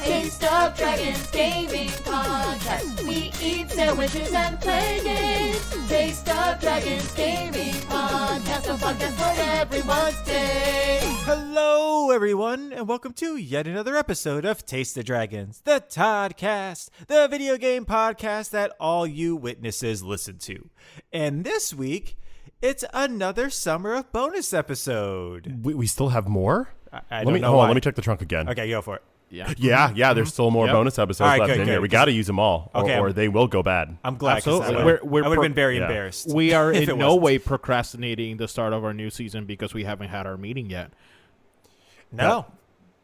Taste of Dragons Gaming Podcast. We eat sandwiches and play games. Taste of Dragons Gaming Podcast. A podcast for everyone's taste. Hello, everyone, and welcome to yet another episode of Taste the Dragons, the Toddcast, the video game podcast that all you witnesses listen to. And this week, it's another Summer of Bonus episode. We still have more? I don't know why. Let me check the trunk again. Okay, go for it. Yeah, there's still more bonus episodes left in here. We got to use them all, or they will go bad. I'm glad. Absolutely. I would have been very embarrassed. We are if in it no wasn't. way procrastinating the start of our new season because we haven't had our meeting yet. No.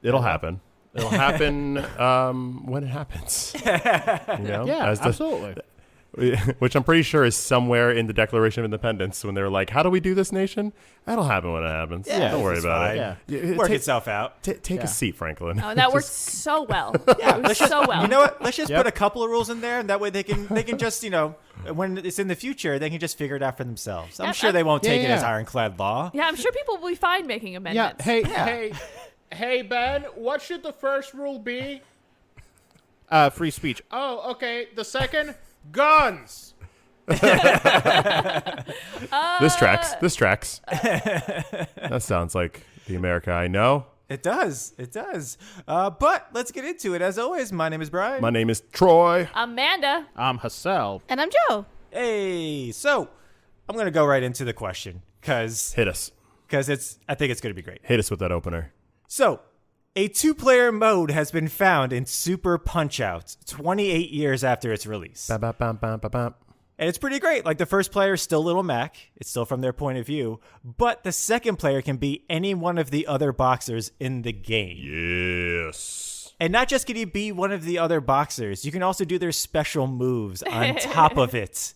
It'll happen. It'll happen when it happens. Yeah, absolutely. Which I'm pretty sure is somewhere in the Declaration of Independence when they're like, how do we do this, nation? That'll happen when it happens. Yeah, Don't worry about fine. it. Work itself out. Take a seat, Franklin. Oh, that worked so well. It was so well. You know what? Let's just put a couple of rules in there, and that way they can just, when it's in the future, they can just figure it out for themselves. I'm sure they won't take it as ironclad law. Yeah, I'm sure people will be fine making amendments. Hey, Ben, what should the first rule be? Free speech. Oh, okay. The second, guns. This tracks. That sounds like the America I know. It does. But let's get into it. As always, my name is Brian. My name is Troy. Amanda. I'm Hassel. And I'm Joe. Hey, so I'm going to go right into the question because Hit us. I think it's going to be great. Hit us with that opener. So, a two-player mode has been found in Super Punch-Out 28 years after its release. Ba-ba-bam-bam-bam-bam. And it's pretty great. Like, the first player is still Little Mac. It's still from their point of view. But the second player can be any one of the other boxers in the game. Yes. And not just can you be one of the other boxers, you can also do their special moves on top of it.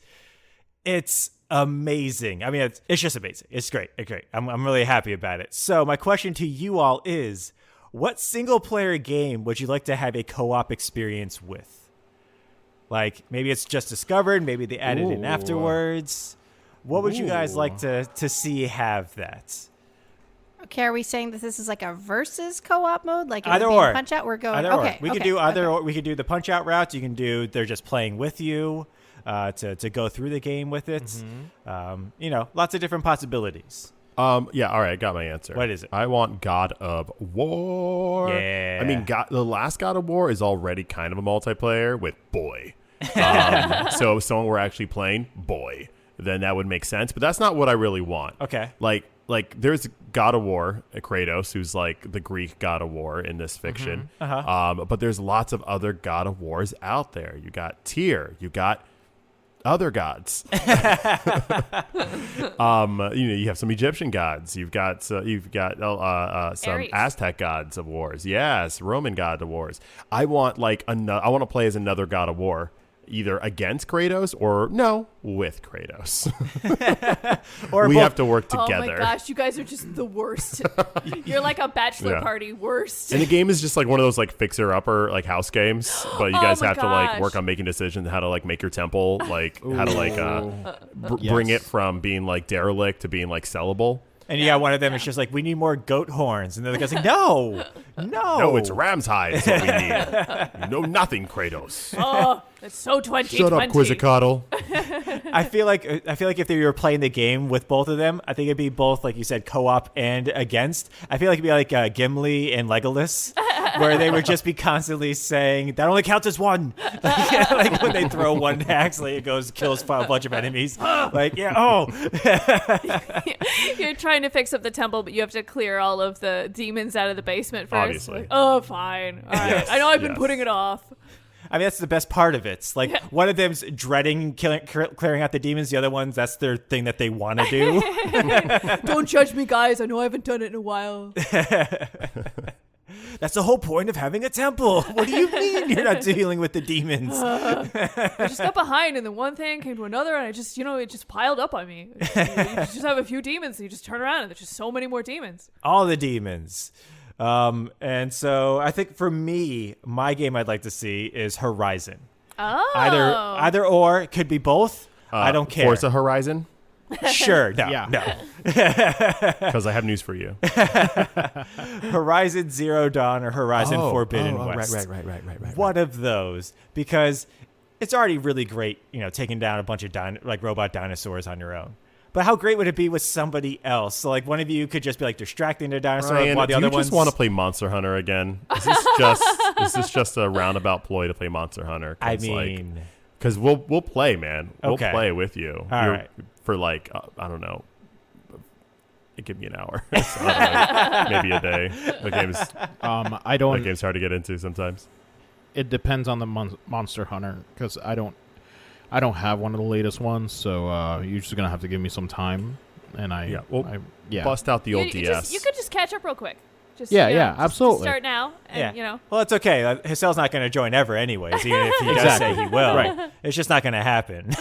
It's amazing. I mean, it's just amazing. It's great. I'm really happy about it. So my question to you all is, what single-player game would you like to have a co-op experience with? Like, maybe it's just discovered, maybe they added in afterwards. What would you guys like to see have that? Okay, are we saying that this is like a versus co-op mode? Like Either or. Punch Out? We're going. Either Okay. or. We could do either or. We could do the Punch-Out route. You can do they're just playing with you to go through the game with it. Mm-hmm. Lots of different possibilities. All right, got my answer. What is it? I want God of War. Yeah. I mean, the last God of War is already kind of a multiplayer with boy. So if someone were actually playing boy, then that would make sense. But that's not what I really want. Okay. Like there's God of War, Kratos, who's like the Greek God of War in this fiction. Mm-hmm. But there's lots of other God of Wars out there. You got Tyr. You got other gods. You have some Egyptian gods. You've got some Ares. Aztec gods of wars. Yes, Roman god of wars. I want I want to play as another God of War, either against Kratos or with Kratos. Or we both. have to work together. Oh my gosh, you guys are just the worst. You're like a bachelor party worst. And the game is just like one of those like fixer-upper like house games, but you guys my have to like gosh. work on making decisions how to like make your temple, like how to like bring it from being like derelict to being like sellable. And you got one of them, it's just like, we need more goat horns. And the other guy's like, no. No, it's ram's hide is what we need. You know nothing, Kratos. Oh, that's so 2020. Shut up, Quizzicatle. I feel like if they were playing the game with both of them, I think it'd be both, like you said, co-op and against. I feel like it'd be like Gimli and Legolas, where they would just be constantly saying, that only counts as one. Like when they throw one axe, like it goes, kills a bunch of enemies. Like, You're trying to fix up the temple, but you have to clear all of the demons out of the basement first. Obviously. Like, oh, fine. All right. Yes, I know I've been yes. putting it off. I mean, that's the best part of it. Like, one of them's dreading clearing out the demons. The other ones, that's their thing that they want to do. Don't judge me, guys. I know I haven't done it in a while. That's the whole point of having a temple. What do you mean you're not dealing with the demons? I just got behind, and then one thing came to another, and I just, it just piled up on me. You just have a few demons, and you just turn around, and there's just so many more demons. All the demons. And so I think for me, my game I'd like to see is Horizon. Oh. Either or, it could be both. I don't care. Forza Horizon. Sure. No. Yeah. No. Because I have news for you. Horizon Zero Dawn or Horizon Forbidden West. Right. One of those, because it's already really great, taking down a bunch of robot dinosaurs on your own. But how great would it be with somebody else? So like one of you could just be like distracting the dinosaur Ryan, while the do other you ones just want to play Monster Hunter again? Is this just a roundabout ploy to play Monster Hunter? I mean, because we'll play, man. We'll Okay. play with you. All right. For like I don't know. Give me an hour. So, I don't know, maybe a day. The game's I don't. that game's hard to get into sometimes. It depends on the Monster Hunter because I don't have one of the latest ones, so you're just gonna have to give me some time. And Bust out the old You DS. you could just catch up real quick. Just, Yeah, absolutely. Start now, and Well, it's okay. Hissel's not going to join ever anyways, even if he does say he will. Right. It's just not going to happen.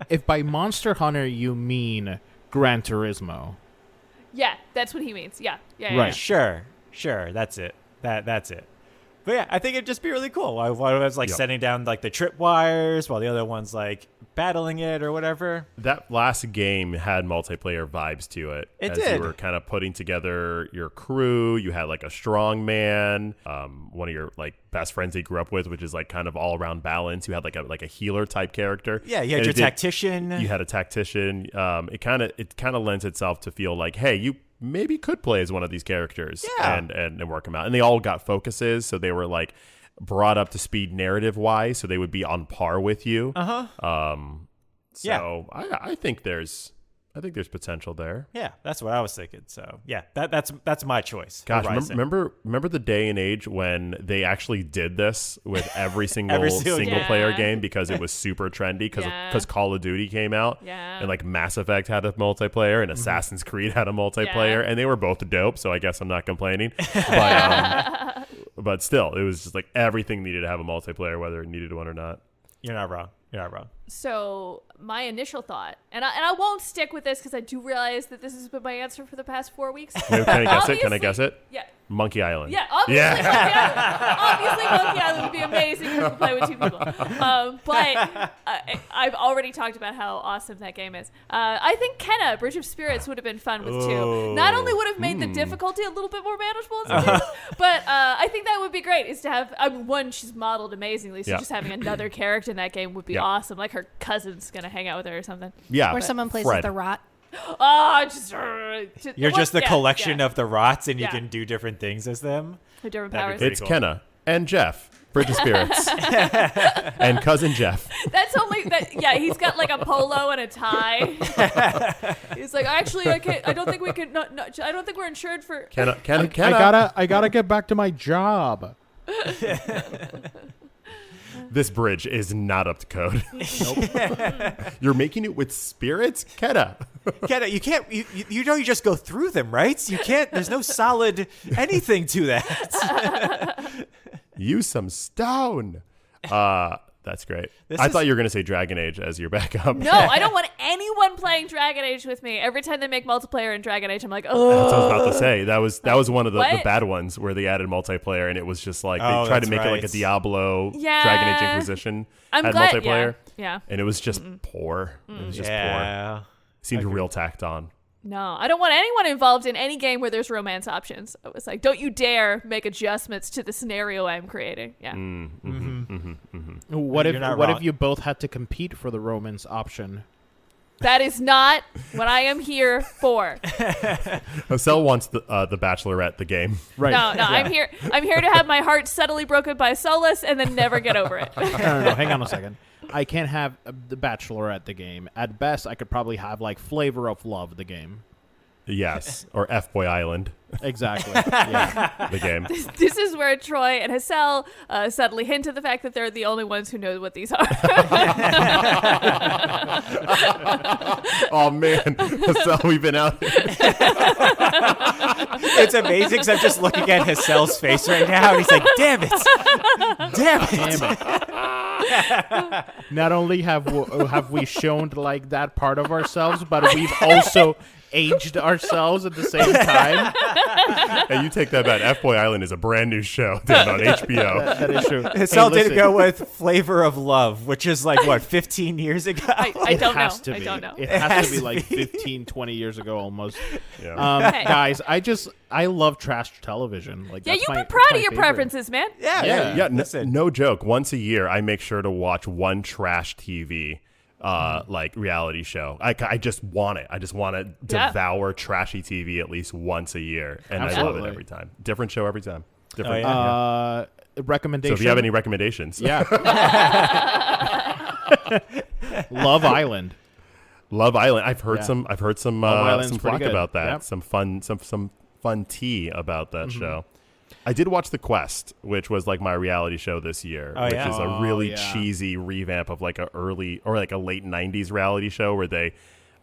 If by Monster Hunter you mean Gran Turismo, Yeah, that's what he means. Yeah. Right. Sure. That's it. That's it. But yeah, I think it'd just be really cool. One of us like Yep. setting down like the tripwires while the other one's like battling it or whatever. That last game had multiplayer vibes to it. It as did. You were kind of putting together your crew. You had like a strong man, one of your like best friends that you grew up with, which is like kind of all around balance. You had like a healer type character. Yeah, you had your tactician. You had a tactician. It kind of lends itself to feel like, hey, you maybe could play as one of these characters and work them out. And they all got focuses, so they were like brought up to speed narrative wise, so they would be on par with you. So I think there's potential there. Yeah, that's what I was thinking. So yeah, that's my choice. Gosh, Horizon. remember the day and age when they actually did this with every single single player Yeah. game because it was super trendy because Yeah. Call of Duty came out Yeah. and like Mass Effect had a multiplayer and Assassin's Creed had a multiplayer and they were both dope, so I guess I'm not complaining. But still, it was just like everything needed to have a multiplayer, whether it needed one or not. You're not wrong. So my initial thought, and I won't stick with this because I do realize that this has been my answer for the past 4 weeks. Wait, can I guess it? Can I Obviously- guess it? Yeah. Monkey Island. Yeah, obviously, Monkey Island. Obviously, Monkey Island would be amazing if we could play with 2 people. But I've already talked about how awesome that game is. I think Kenna, Bridge of Spirits, would have been fun with 2. Not only would have made the difficulty a little bit more manageable, in some cases, but I think that would be great. Is to have one, she's modeled amazingly, so Yeah. just having another character in that game would be Yeah. awesome. Like her cousin's gonna hang out with her or something. Yeah. Or someone plays Fred. with the rot. Oh, You're just the collection of the rots, and you Yeah. can do different things as them. the different That'd be powers. pretty It's cool. Kenna and Jeff, Bridge of Spirits, and cousin Jeff. That's only that. Yeah, he's got like a polo and a tie. He's like, actually, I can't. I don't think we can. No, I don't think we're insured for. Kenna. I gotta get back to my job. This bridge is not up to code. You're making it with spirits, Kenna. Kenna, you can't. You just go through them, right? You can't. There's no solid anything to that. Use some stone. That's great. This I is- thought you were going to say Dragon Age as your backup. No, I don't want anyone playing Dragon Age with me. Every time they make multiplayer in Dragon Age, I'm like, That's what I was oh. about to say. That was one of the What? bad ones where they added multiplayer, and it was just like Oh, they tried to that's make it like a right. Diablo Yeah. Dragon Age Inquisition I'm had glad. multiplayer, Yeah. and it was just poor. It was just poor. Yeah. Seemed real tacked on. No, I don't want anyone involved in any game where there's romance options. I was like, don't you dare make adjustments to the scenario I'm creating. Yeah. What You're not if wrong. you both had to compete for the romance option? That is not what I am here for. Osel wants the Bachelorette, the game. Right. No, I'm here. I'm here to have my heart subtly broken by Solus and then never get over it. No. Hang on a second. I can't have the Bachelorette the game. At best, I could probably have like Flavor of Love the game. Yes, or F Boy Island, Exactly. Yeah. the game. This is where Troy and Hassel subtly hint at the fact that they're the only ones who know what these are. Oh man, Osel, we've been out here. It's amazing because I'm just looking at Hassel's face right now, and he's like, "Damn it! Damn it!" Damn it. Not only have we shown like that part of ourselves, but we've also aged ourselves at the same time. Hey, you take that back. F-Boy Island is a brand new show dude, on HBO. That is true. Estelle did listen, go with Flavor of Love, which is like, what, 15 years ago? I it don't know. has to I be. don't know. It has to be like 15, 20 years ago almost. Yeah. Hey. Guys, I love trash television. Like, Yeah, that's you my- be proud that's of my your favorite. preferences, man. Yeah. Yeah, no joke. Once a year, I make sure to watch one trash TV, like reality show. I just want it. I just want to Yeah. devour trashy TV at least once a year, and I love Absolutely. it every time. Different show every time. Different. Oh, yeah. So Recommendation. if you have any recommendations, Yeah. Love Island. Love Island. I've heard Yeah. some. I've heard some. Island's Some pretty flack good. about that. Yep. Some fun. Some fun tea about that show. I did watch The Quest, which was like my reality show this year, Oh, which yeah? is a Oh, really yeah. cheesy revamp of like a early or like a late '90s reality show where they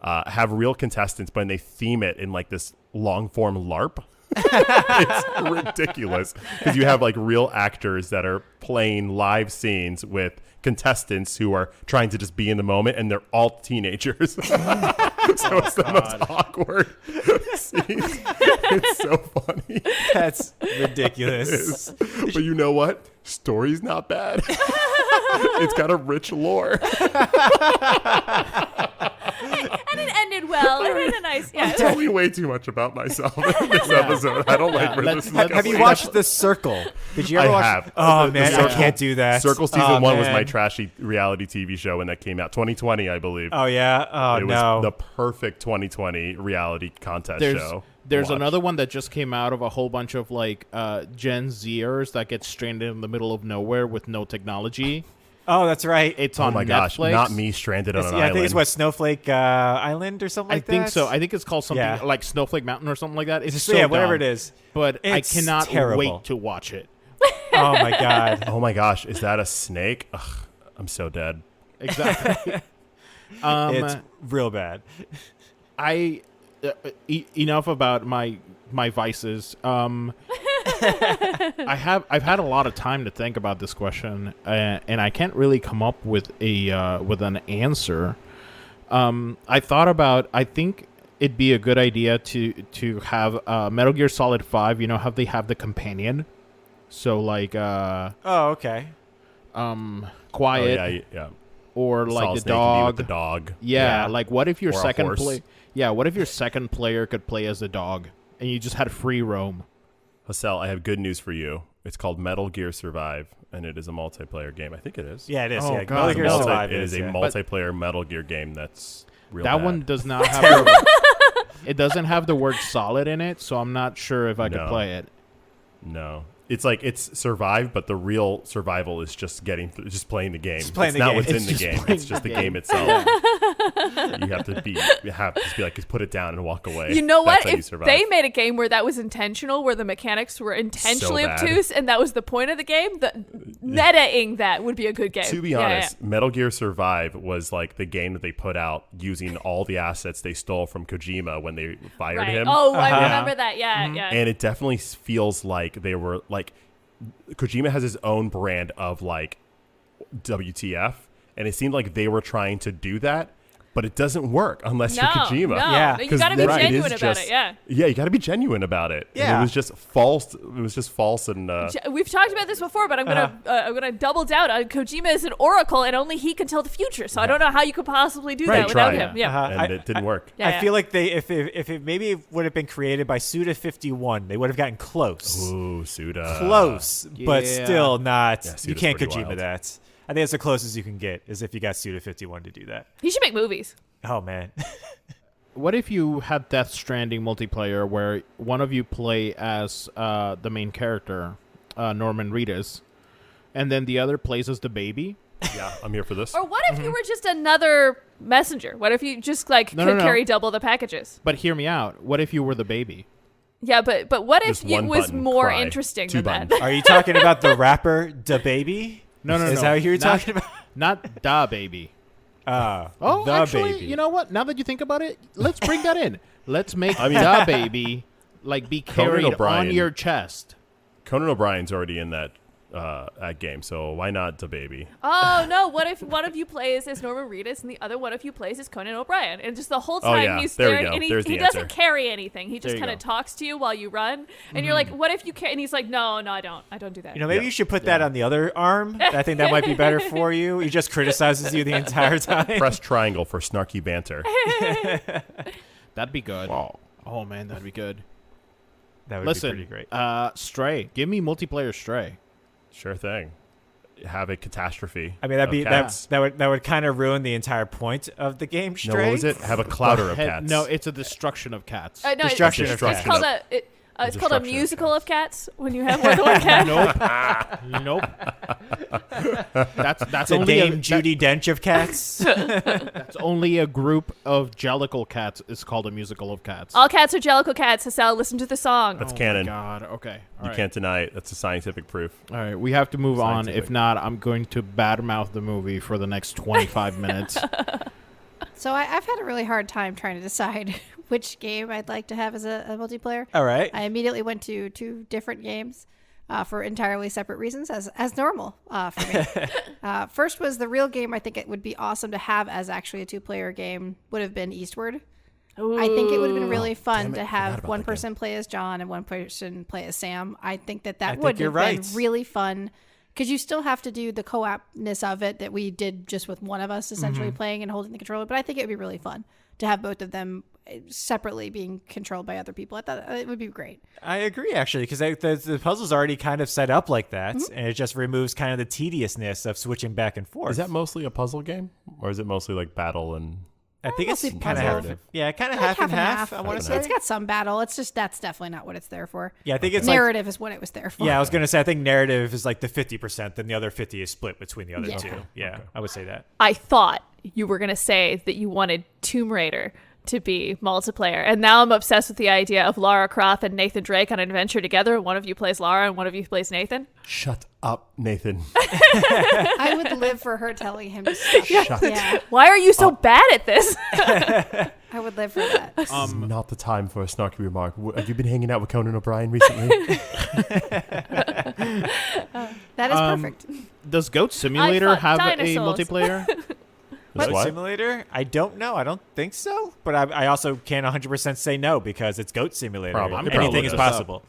have real contestants, but they theme it in like this long form LARP. It's ridiculous because you have like real actors that are playing live scenes with contestants who are trying to just be in the moment, and they're all teenagers. So it's the most awkward scenes. It's so funny. That's ridiculous. But you know what? Story's not bad. It's got a rich lore. And it ended well. It had a nice, yeah. Telling way too much about myself in this episode. I don't like where let's- this is let's- Have you going. watched The Circle? Did you ever I watch? have. Oh, The man, I Circle. can't do that. Circle season Oh, 1 was my man. trashy reality TV show when that came out. 2020, I believe. Oh, yeah? Oh, it was no. the perfect 2020 reality contest There's show. there's Watch. another one that just came out of a whole bunch of like Gen Zers that get stranded in the middle of nowhere with no technology. Oh, that's right. It's Oh on my gosh, Netflix. not me stranded on an I island. think it's what, Snowflake Island or something I like that? think so. I think it's called something Yeah. like Snowflake Mountain or something like that. It's Just- so yeah, whatever dumb, it is. But It's I cannot terrible. wait to watch it. Oh, my God. Oh my gosh, is that a snake? Ugh, I'm so dead. Exactly. It's real bad. Enough about my vices. I've had a lot of time to think about this question, and I can't really come up with an answer. I thought about. I think it'd be a good idea to have Metal Gear Solid 5. You know how they have the companion, so like Oh, okay. Quiet Oh, yeah. or like Solid the Snake can be dog. with the dog. Yeah, like what if your Or a second horse. what if your second player could play as the dog and you just had free roam? Hassel, I have good news for you. It's called Metal Gear Survive, and it is a multiplayer game. I think it is. Yeah, it is. Oh, yeah, God, Metal Gear no. Survive It is a yeah. multiplayer Metal Gear game that's real That bad. one does not have the, it doesn't have the word solid in it, so I'm not sure if I could No. play it. No. It's like it's survive, but the real survival is just just playing the game. Just playing it's the not game. what's It's in the just game. playing It's just the the game. game itself. You have to just be like, just put it down and walk away. You know That's what? how you If survive. they made a game where that was intentional, where the mechanics were intentionally bad. obtuse, and that was the point of the game, the meta-ing that would be a good game. To be Yeah, honest, Metal Gear Survive was like the game that they put out using all the assets they stole from Kojima when they yeah. fired Right. him. Oh, I Uh-huh. remember that. Yeah, yeah. And it definitely feels like they were like Kojima has his own brand of like WTF, and it seemed like they were trying to do that, but it doesn't work unless you're Kojima. No, Yeah. you 'Cause got to be then it is genuine about just- it. Yeah. Yeah, you got to be genuine about it. And Yeah. it was just false. It was just false and We've talked about this before, but I'm gonna double down. Kojima is an oracle, and only he can tell the future. So I don't know how you could possibly do Right, that without try it. him. Yeah. and it didn't work. Yeah, I yeah. feel like if it maybe would have been created by Suda51, they would have gotten close. Ooh, Suda. Close, but Yeah. still not. Yeah, You Suda's can't pretty Kojima wild. that. I think it's the closest you can get is if you got Suda51 to do that. He should make movies. Oh, man. What if you had Death Stranding multiplayer where one of you play as the main character, Norman Reedus, and then the other plays as the baby? Yeah, I'm here for this. Or what if you were just another messenger? What if you just like No, could no, no. carry double the packages? But hear me out. What if you were the baby? Yeah, but what if Just it one was button, more cry. interesting Two than buttons. that? Are you talking about the rapper DaBaby? No, Is that what you're talking about? Not da baby. Oh, the actually, baby. you know what? Now that you think about it, let's bring that in. Let's make da baby like be Conan carried on O'Brien. your chest. Conan O'Brien's already in that game, so why not the baby? Oh no! What if one of you plays as Norman Reedus and the other one of you plays as Conan O'Brien, and just the whole time yeah. he's There we there go. and he There's the doesn't answer. carry anything. He just you kind of go. talks to you while you run, and you're like, "What if you carry?" And he's like, "No, I don't. I don't do that." You know, maybe Yeah. you should put that on the other arm. I think that might be better for you. He just criticizes you the entire time. Press triangle for snarky banter. That'd be good. Wow. Oh man, that'd be good. That would Listen, be pretty great. Stray. Give me multiplayer Stray. Sure thing. Have a catastrophe. I mean, that'd of be cats. that would kind of ruin the entire point of the game. No, Stray. what was it? Have a clouder of cats. No, it's a destruction of cats. No, Destruction it's, of it's cats. called it's called a Destruction of musical of cats when you have more than one cat. Nope. That's It's a only Dame Judi Dench of cats. that's only a group of Jellicle cats. Is called a musical of cats. All cats are Jellicle cats. Hassel, listen to the song. That's Oh canon. My God. Okay. All You right. can't deny it. That's a scientific proof. All right. We have to move on. Scientific. If not, I'm going to badmouth the movie for the next 25 minutes. So I've had a really hard time trying to decide which game I'd like to have as a multiplayer. All right. I immediately went to 2 different games for entirely separate reasons, as normal for me. First was the real game I think it would be awesome to have as actually a 2-player game would have been Eastward. I think it would have been really fun to have one person play as John and one person play as Sam. I think that think would you're have right. been really fun because you still have to do the co-opness of it that we did just with one of us essentially playing and holding the controller. But I think it would be really fun to have both of them separately being controlled by other people. I thought it would be great. I agree, actually, because the puzzle's already kind of set up like that, and it just removes kind of the tediousness of switching back and forth. Is that mostly a puzzle game, or is it mostly like battle and? I think it's mostly kind of puzzle. half. Yeah, kind of Like half and half. I want to say. It's got some battle. It's just that's definitely not what it's there for. Yeah, I think it's like. Narrative is what it was there for. Yeah, I was gonna say I think narrative is like the 50%, then the other 50 is split between the other Yeah. two. Yeah, I would say that. I thought you were going to say that you wanted Tomb Raider to be multiplayer. And now I'm obsessed with the idea of Lara Croft and Nathan Drake on an adventure together. One of you plays Lara and one of you plays Nathan. Shut up, Nathan. I would live for her telling him to stop. Yeah, Why are you so bad at this? I would live for that. This is not the time for a snarky remark. Have you been hanging out with Conan O'Brien recently? That is perfect. Does Goat Simulator fought have dinosaurs. a multiplayer? Does what? Simulator? I don't know. I don't think so. But I also can't 100% say no because it's Goat Simulator. Probably. Anything Probably is does. possible.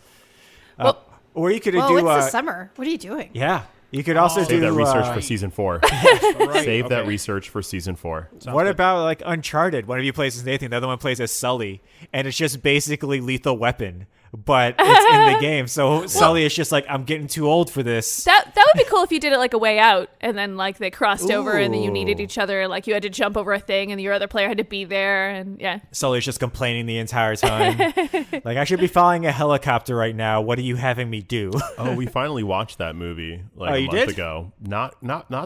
Well- Or you could Well, do. it's the summer. What are you doing? Yeah. You could also Save do that research uh, for season 4. Right, Save that okay. research for season 4. What about like Uncharted? One of you plays as Nathan, the other one plays as Sully, and it's just basically Lethal Weapon, but it's in the game. So Sully is just like, I'm getting too old for this. That would be cool if you did it like a Way Out, and then like they crossed over, and then you Ooh. needed each other. Like you had to jump over a thing, and your other player had to be there, and yeah. Sully's just complaining the entire time. Like, I should be flying a helicopter right now. What are you having me do? Oh, we finally watched that movie like Oh, a you month did? ago. Not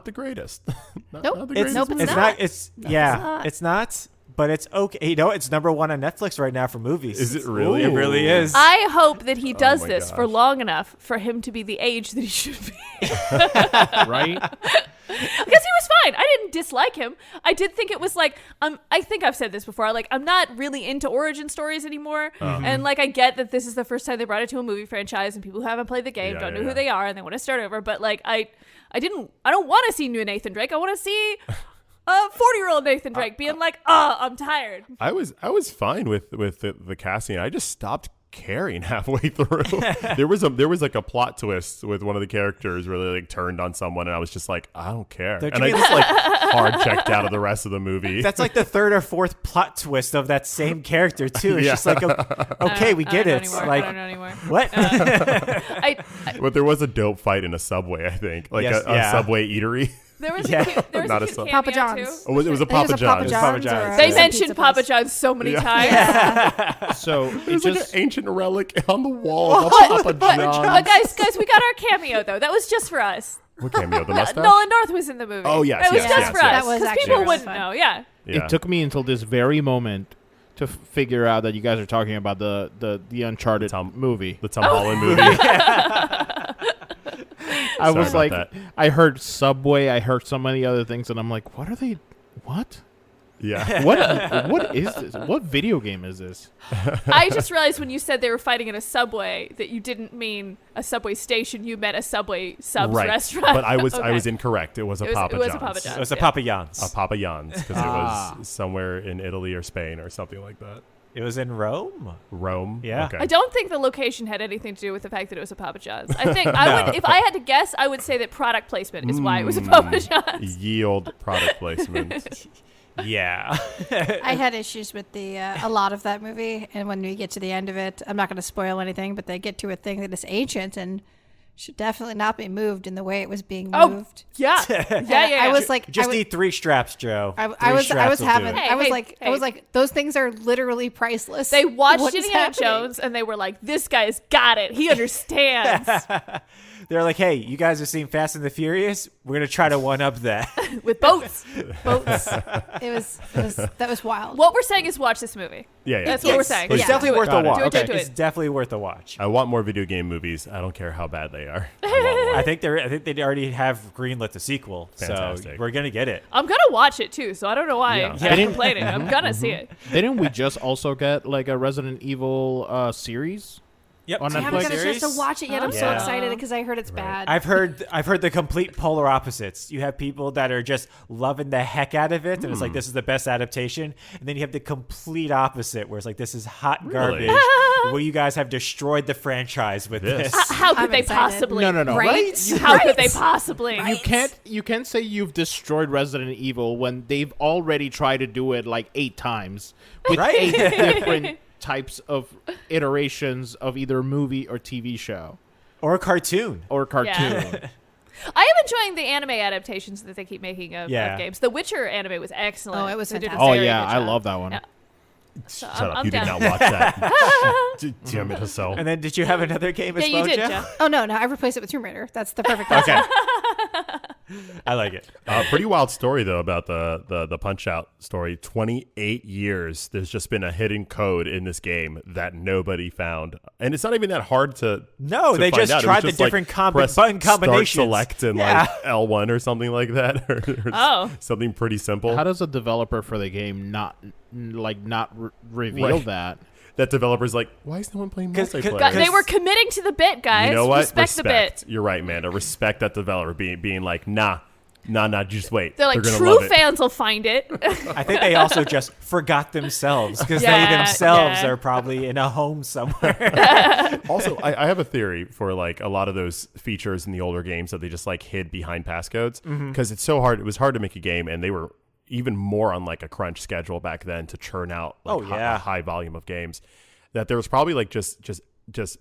the greatest. not, Nope. not the It's, greatest. Nope, it's it's not. not. It's yeah. not. It's not. But it's okay. You know, it's number 1 on Netflix right now for movies. Is it really? It really is. I hope that he does my this for gosh. long enough for him to be the age that he should be. Right? Because he was fine. I didn't dislike him. I did think it was like, I think I've said this before, like, I'm not really into origin stories anymore. And, like, I get that this is the first time they brought it to a movie franchise and people who haven't played the game Yeah, don't yeah, know who yeah. they are and they want to start over. But, like, I don't want to see new Nathan Drake. I want to see a 40-year-old Nathan Drake being like, I'm tired. I was fine with the casting. I just stopped caring halfway through. there was like a plot twist with one of the characters really like turned on someone, and I was just like, I don't care, Don't and you I mean- just like hard checked out of the rest of the movie. That's like the 3rd or 4th plot twist of that same character too. It's Yeah. just like, okay, we get it. I Like, don't know anymore. what? I, But there was a dope fight in a Subway, I think, like Yes, a yeah. Subway eatery. there was Yeah. a cute, there was Not a a cute sub- Papa cameo, John's. too. It was a I think Papa it was a Papa John's. John's. Papa John's. or a They pizza mentioned Papa place. John's so many Yeah. times. So it There's like just an ancient relic on the wall of Papa John's. But guys, we got our cameo though. That was just for us. What cameo? The mustache? Nolan North was in the movie. Oh, yes, it was yes, just yes, for yes. us That was because actually people really wouldn't fun. know. Yeah. Yeah. it took me until this very moment to figure out that you guys are talking about the Uncharted Tom- movie. the Tom Holland movie. I was Sorry about like, I heard Subway, I heard so many other things, and I'm like, what are they? What? Yeah. What is this? What video game is this? I just realized when you said they were fighting in a subway that you didn't mean a subway station. You meant a Subway subs Right. restaurant. But I was Okay. incorrect. It was a It was- Papa it was a John's. Papa John's. It was a Yeah. Papa John's. A Papa John's because it was somewhere in Italy or Spain or something like that. It was in Rome. Rome. Yeah. Okay. I don't think the location had anything to do with the fact that it was a Papa John's. I think I would, if I had to guess, I would say that product placement is why it was a Papa John's. Yield product placement. Yeah. I had issues with the a lot of that movie, and when we get to the end of it, I'm not going to spoil anything, but they get to a thing that is ancient and should definitely not be moved in the way it was being moved. Yeah, yeah. I was like, Just I was, need 3 straps, Joe. I Three was straps will do having, it. Hey, I was hey, like, hey. I was like, those things are literally priceless. They watched What is Indiana happening? Jones and they were like, "This guy's got it. He understands." They're like, hey, you guys have seen Fast and the Furious? We're going to try to one-up that. With boats. It was that was wild. What we're saying is watch this movie. Yeah. That's what we're saying. It's Yeah. definitely Do it. worth a Got it. watch. Do it, do it. It's definitely worth a watch. I want more video game movies. I don't care how bad they are. I want more. I think they already have greenlit the sequel, Fantastic. so we're gonna get it. I'm gonna watch it too, so I don't know why Yeah. I'm Didn't- complaining. I'm gonna see it. Didn't we just also get like a Resident Evil series? Yep. On I haven't Netflix got a chance to series. watch it yet. I'm so Yeah. excited because I heard it's bad. I've heard the complete polar opposites. You have people that are just loving the heck out of it, and it's like this is the best adaptation, and then you have the complete opposite, where it's like this is hot Really? garbage. Where you guys have destroyed the franchise with This. this. How could I'm they excited. possibly? No. Right? How could they possibly? You can't say you've destroyed Resident Evil when they've already tried to do it like 8 times with Right? 8 different types of iterations of either movie or TV show Or a cartoon. or cartoon. Yeah. I am enjoying the anime adaptations that they keep making of games. The Witcher anime was excellent. Oh, it was They did a fantastic. Oh very yeah, good I job. love that one. Yeah. So Shut up. I'm You down. did not watch that. Damn it, Hassel. And then did you have another game as Yeah, well, you did, Joe? Joe. Oh no, I replaced it with Tomb Raider. That's the perfect. Okay. I like it. Pretty wild story though about the Punch Out story. 28 years. There's just been a hidden code in this game that nobody found, and it's not even that hard to. No, to they find just out. It was tried the just, like, different press button combinations. Start select and Yeah. like L1 or something like that, or Oh. something pretty simple. How does a developer for the game not reveal Right. that? That developer's like, why is no one playing 'Cause- multiplayer? God, they were committing to the bit, guys. You know what? Respect the bit. You're right, man. To respect that developer being like, nah, just wait. They're like, gonna true love it. fans will find it. I think they also just forgot themselves because Yeah, they themselves yeah. are probably in a home somewhere. Also, I have a theory for like a lot of those features in the older games that they just like hid behind passcodes because it's so hard. It was hard to make a game, and they were even more on like a crunch schedule back then to churn out like a high volume of games. That there was probably like just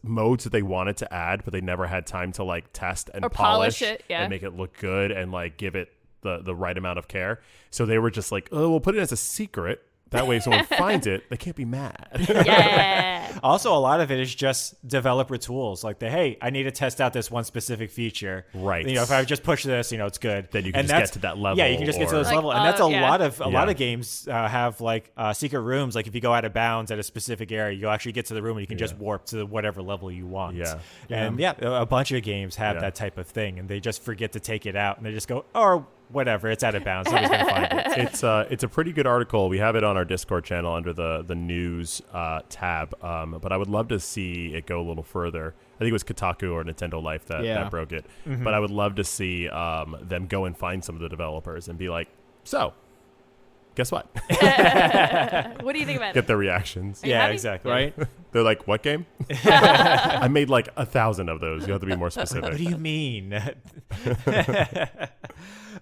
modes that they wanted to add, but they never had time to like test and Or polish it, yeah. and make it look good and like give it the right amount of care. So they were just like, oh, we'll put it as a secret. That way, if someone finds it, they can't be mad. Yeah. Also, a lot of it is just developer tools. Like hey, I need to test out this one specific feature. Right. You know, if I just push this, it's good. Then you can And just get that's- to that level Yeah, you can just get to or- this Like, level, and that's a yeah. lot of games have like secret rooms. Like if you go out of bounds at a specific area, you'll actually get to the room and you can just warp to whatever level you want. Yeah. And a bunch of games have that type of thing, and they just forget to take it out, and they just go, oh, whatever, it's out of bounds. Nobody's gonna find it. It's a pretty good article. We have it on our Discord channel under the news tab. But I would love to see it go a little further. I think it was Kotaku or Nintendo Life that broke it. But I would love to see them go and find some of the developers and be like, so, guess what? What do you think about Get it? their reactions. Are you Yeah, happy? exactly. Right? They're like, what game? I made like 1,000 of those. You have to be more What specific. do you mean?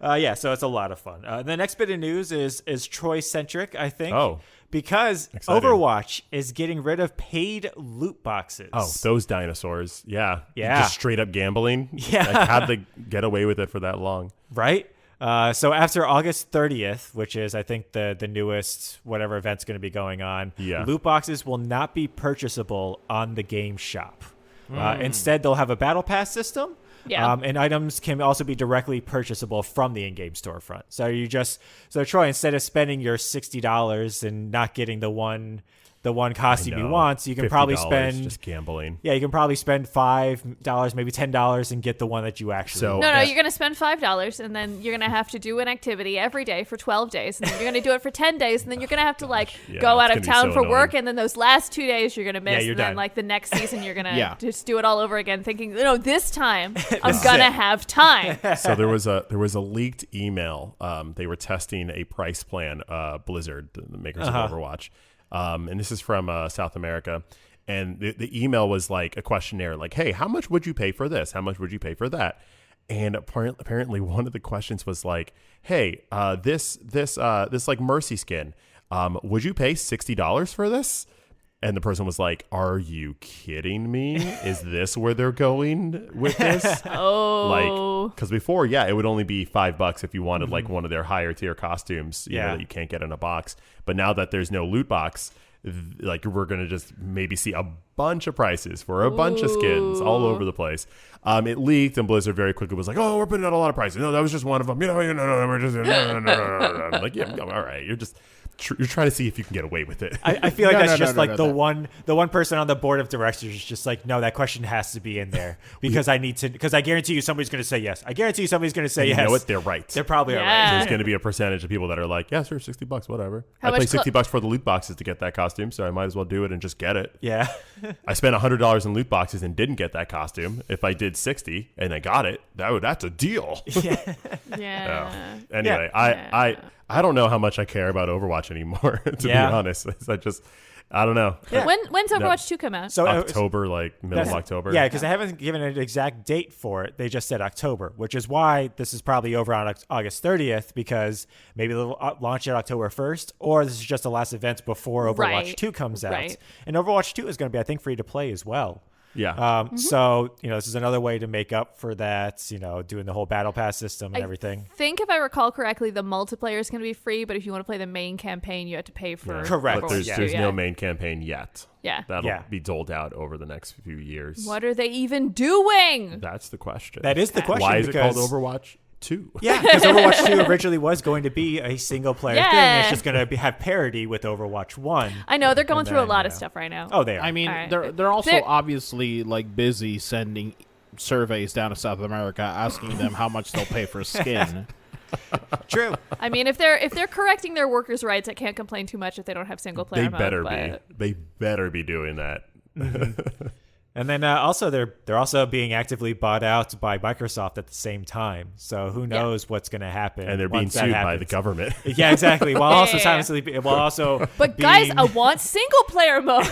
Yeah, so it's a lot of fun. The next bit of news is Troy centric, I think. Oh. Because Exciting. Overwatch is getting rid of paid loot boxes. Oh, those dinosaurs. Yeah. Yeah. Just straight up gambling. Yeah. Like, how'd they get away with it for that long? Right? So after August 30th, which is, I think, the newest whatever event's going to be going on, loot boxes will not be purchasable on the game shop. Instead, they'll have a battle pass system. Yeah. And items can also be directly purchasable from the in-game storefront. So Troy, instead of spending your $60 and not getting the one the one costume he know. wants, you can probably $50 spend just gambling. Yeah, you can probably spend $5, maybe $10, and get the one that you actually So- want. No, you're going to spend $5 and then you're going to have to do an activity every day for 12 days. And then you're going to do it for 10 days. And then you're going to have to yeah, go out it's of gonna be town so for work. annoying. And then those last 2 days you're going to miss. you're and then done. like the next season you're going to Yeah. just do it all over again thinking, this time I'm is going to it. have time. So there was a leaked email. They were testing a price plan. Blizzard, the makers of Overwatch, and this is from South America. And the email was like a questionnaire, like, "Hey, how much would you pay for this? How much would you pay for that?" And apparently, one of the questions was like, "Hey, this like Mercy skin, would you pay $60 for this?" And the person was like, "Are you kidding me? Is this where they're going with this?" Oh. Like, because before, it would only be $5 if you wanted like one of their higher tier costumes, you know, Yeah. that you can't get in a box. But now that there's no loot box, like we're gonna just maybe see a bunch of prices for a bunch of skins all over the place. It leaked, and Blizzard very quickly was like, "Oh, we're putting out a lot of prices. No, that was just one of them. No, we're just no. I'm like, yeah, all right. You're just you're trying to see if you can get away with it. I feel like No, that's no, just no, like no, the no. one person on the board of directors is just like, no, that question has to be in there because I guarantee you somebody's going to say yes. I guarantee you somebody's going to say You yes. know what? They're right. They're probably all Yeah. right. There's going to be a percentage of people that are like, "Yeah, sure, $60, whatever." How I much pay $60 for the loot boxes to get that costume, so I might as well do it and just get it. Yeah. I spent $100 in loot boxes and didn't get that costume. If I did 60 and I got it, that's a deal. Yeah. Anyway, Yeah. I don't know how much I care about Overwatch anymore. To be Yeah. honest, I don't know. Yeah. When's Overwatch 2 come out? So October, like middle of That's- October. Yeah, because they haven't given an exact date for it. They just said October, which is why this is probably over on August 30th, because maybe they'll launch it October 1st, or this is just the last event before Overwatch Right. 2 comes out. Right. And Overwatch 2 is going to be, I think, free to play as well. Yeah. So, this is another way to make up for that, doing the whole battle pass system and everything. I think if I recall correctly, the multiplayer is going to be free, but if you want to play the main campaign, you have to pay for Correct. But Overwatch there's 2, no main campaign yet. Yeah. That'll Yeah. be doled out over the next few years. What are they even doing? That's the question. That is the question. Why is it called because- Overwatch 2? Yeah, because Overwatch 2 originally was going to be a single player thing. Yeah. It's just going to have parity with Overwatch 1. I know they're going And through a then, lot of stuff right now. Oh, they are. I mean, All right. they're also They're- obviously like busy sending surveys down to South America asking them how much they'll pay for a skin. True. I mean, if they're correcting their workers' rights, I can't complain too much if they don't have single player They mode. better but- be. They better be doing that. And then also they're also being actively bought out by Microsoft at the same time. So who knows what's going to happen? And they're being once that sued by the happens. government. Yeah, exactly. While also Yeah. simultaneously, But guys, being- I want single player mode.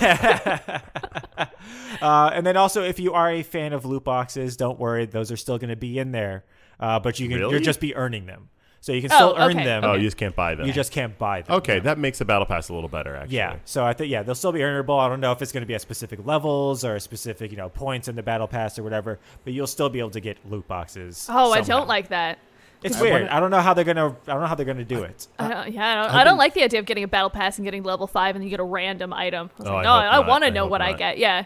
and then also if you are a fan of loot boxes, don't worry, those are still going to be in there. But you'll Really? just be earning them. So you can still earn okay. them. Oh, you just can't buy them. You just can't buy them. Okay, that makes the battle pass a little better, actually. Yeah, so I think they'll still be earnable. I don't know if it's going to be at specific levels or specific points in the battle pass or whatever, but you'll still be able to get loot boxes. Oh, I somehow. don't like that. It's weird. I don't know how they're gonna do it. I don't like the idea of getting a battle pass and getting level 5 and you get a random item. I was Oh, like, I no, hope I not. want I to know hope what I not. get. Yeah.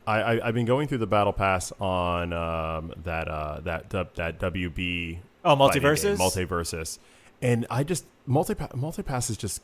I've been going through the battle pass on that WB Multiverses? fighting game, Multiversus, and I just multipass is just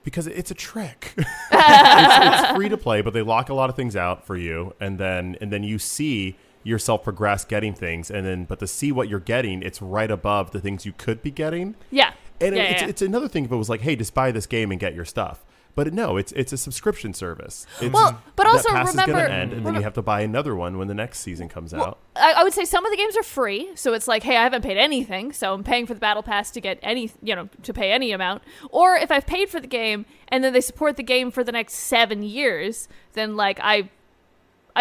because it's a trick. it's free to play, but they lock a lot of things out for you, and then you see yourself progress getting things, but to see what you're getting, it's right above the things you could be getting. Yeah. And Yeah, it's, yeah. it's another thing if it was like, hey, just buy this game and get your stuff. But no, it's a subscription service. Well, but that also pass is remember- gonna end, and then you have to buy another one when the next season comes out. I would say some of the games are free, so it's like, hey, I haven't paid anything, so I'm paying for the battle pass to get to pay any amount. Or if I've paid for the game and then they support the game for the next 7 years, then like I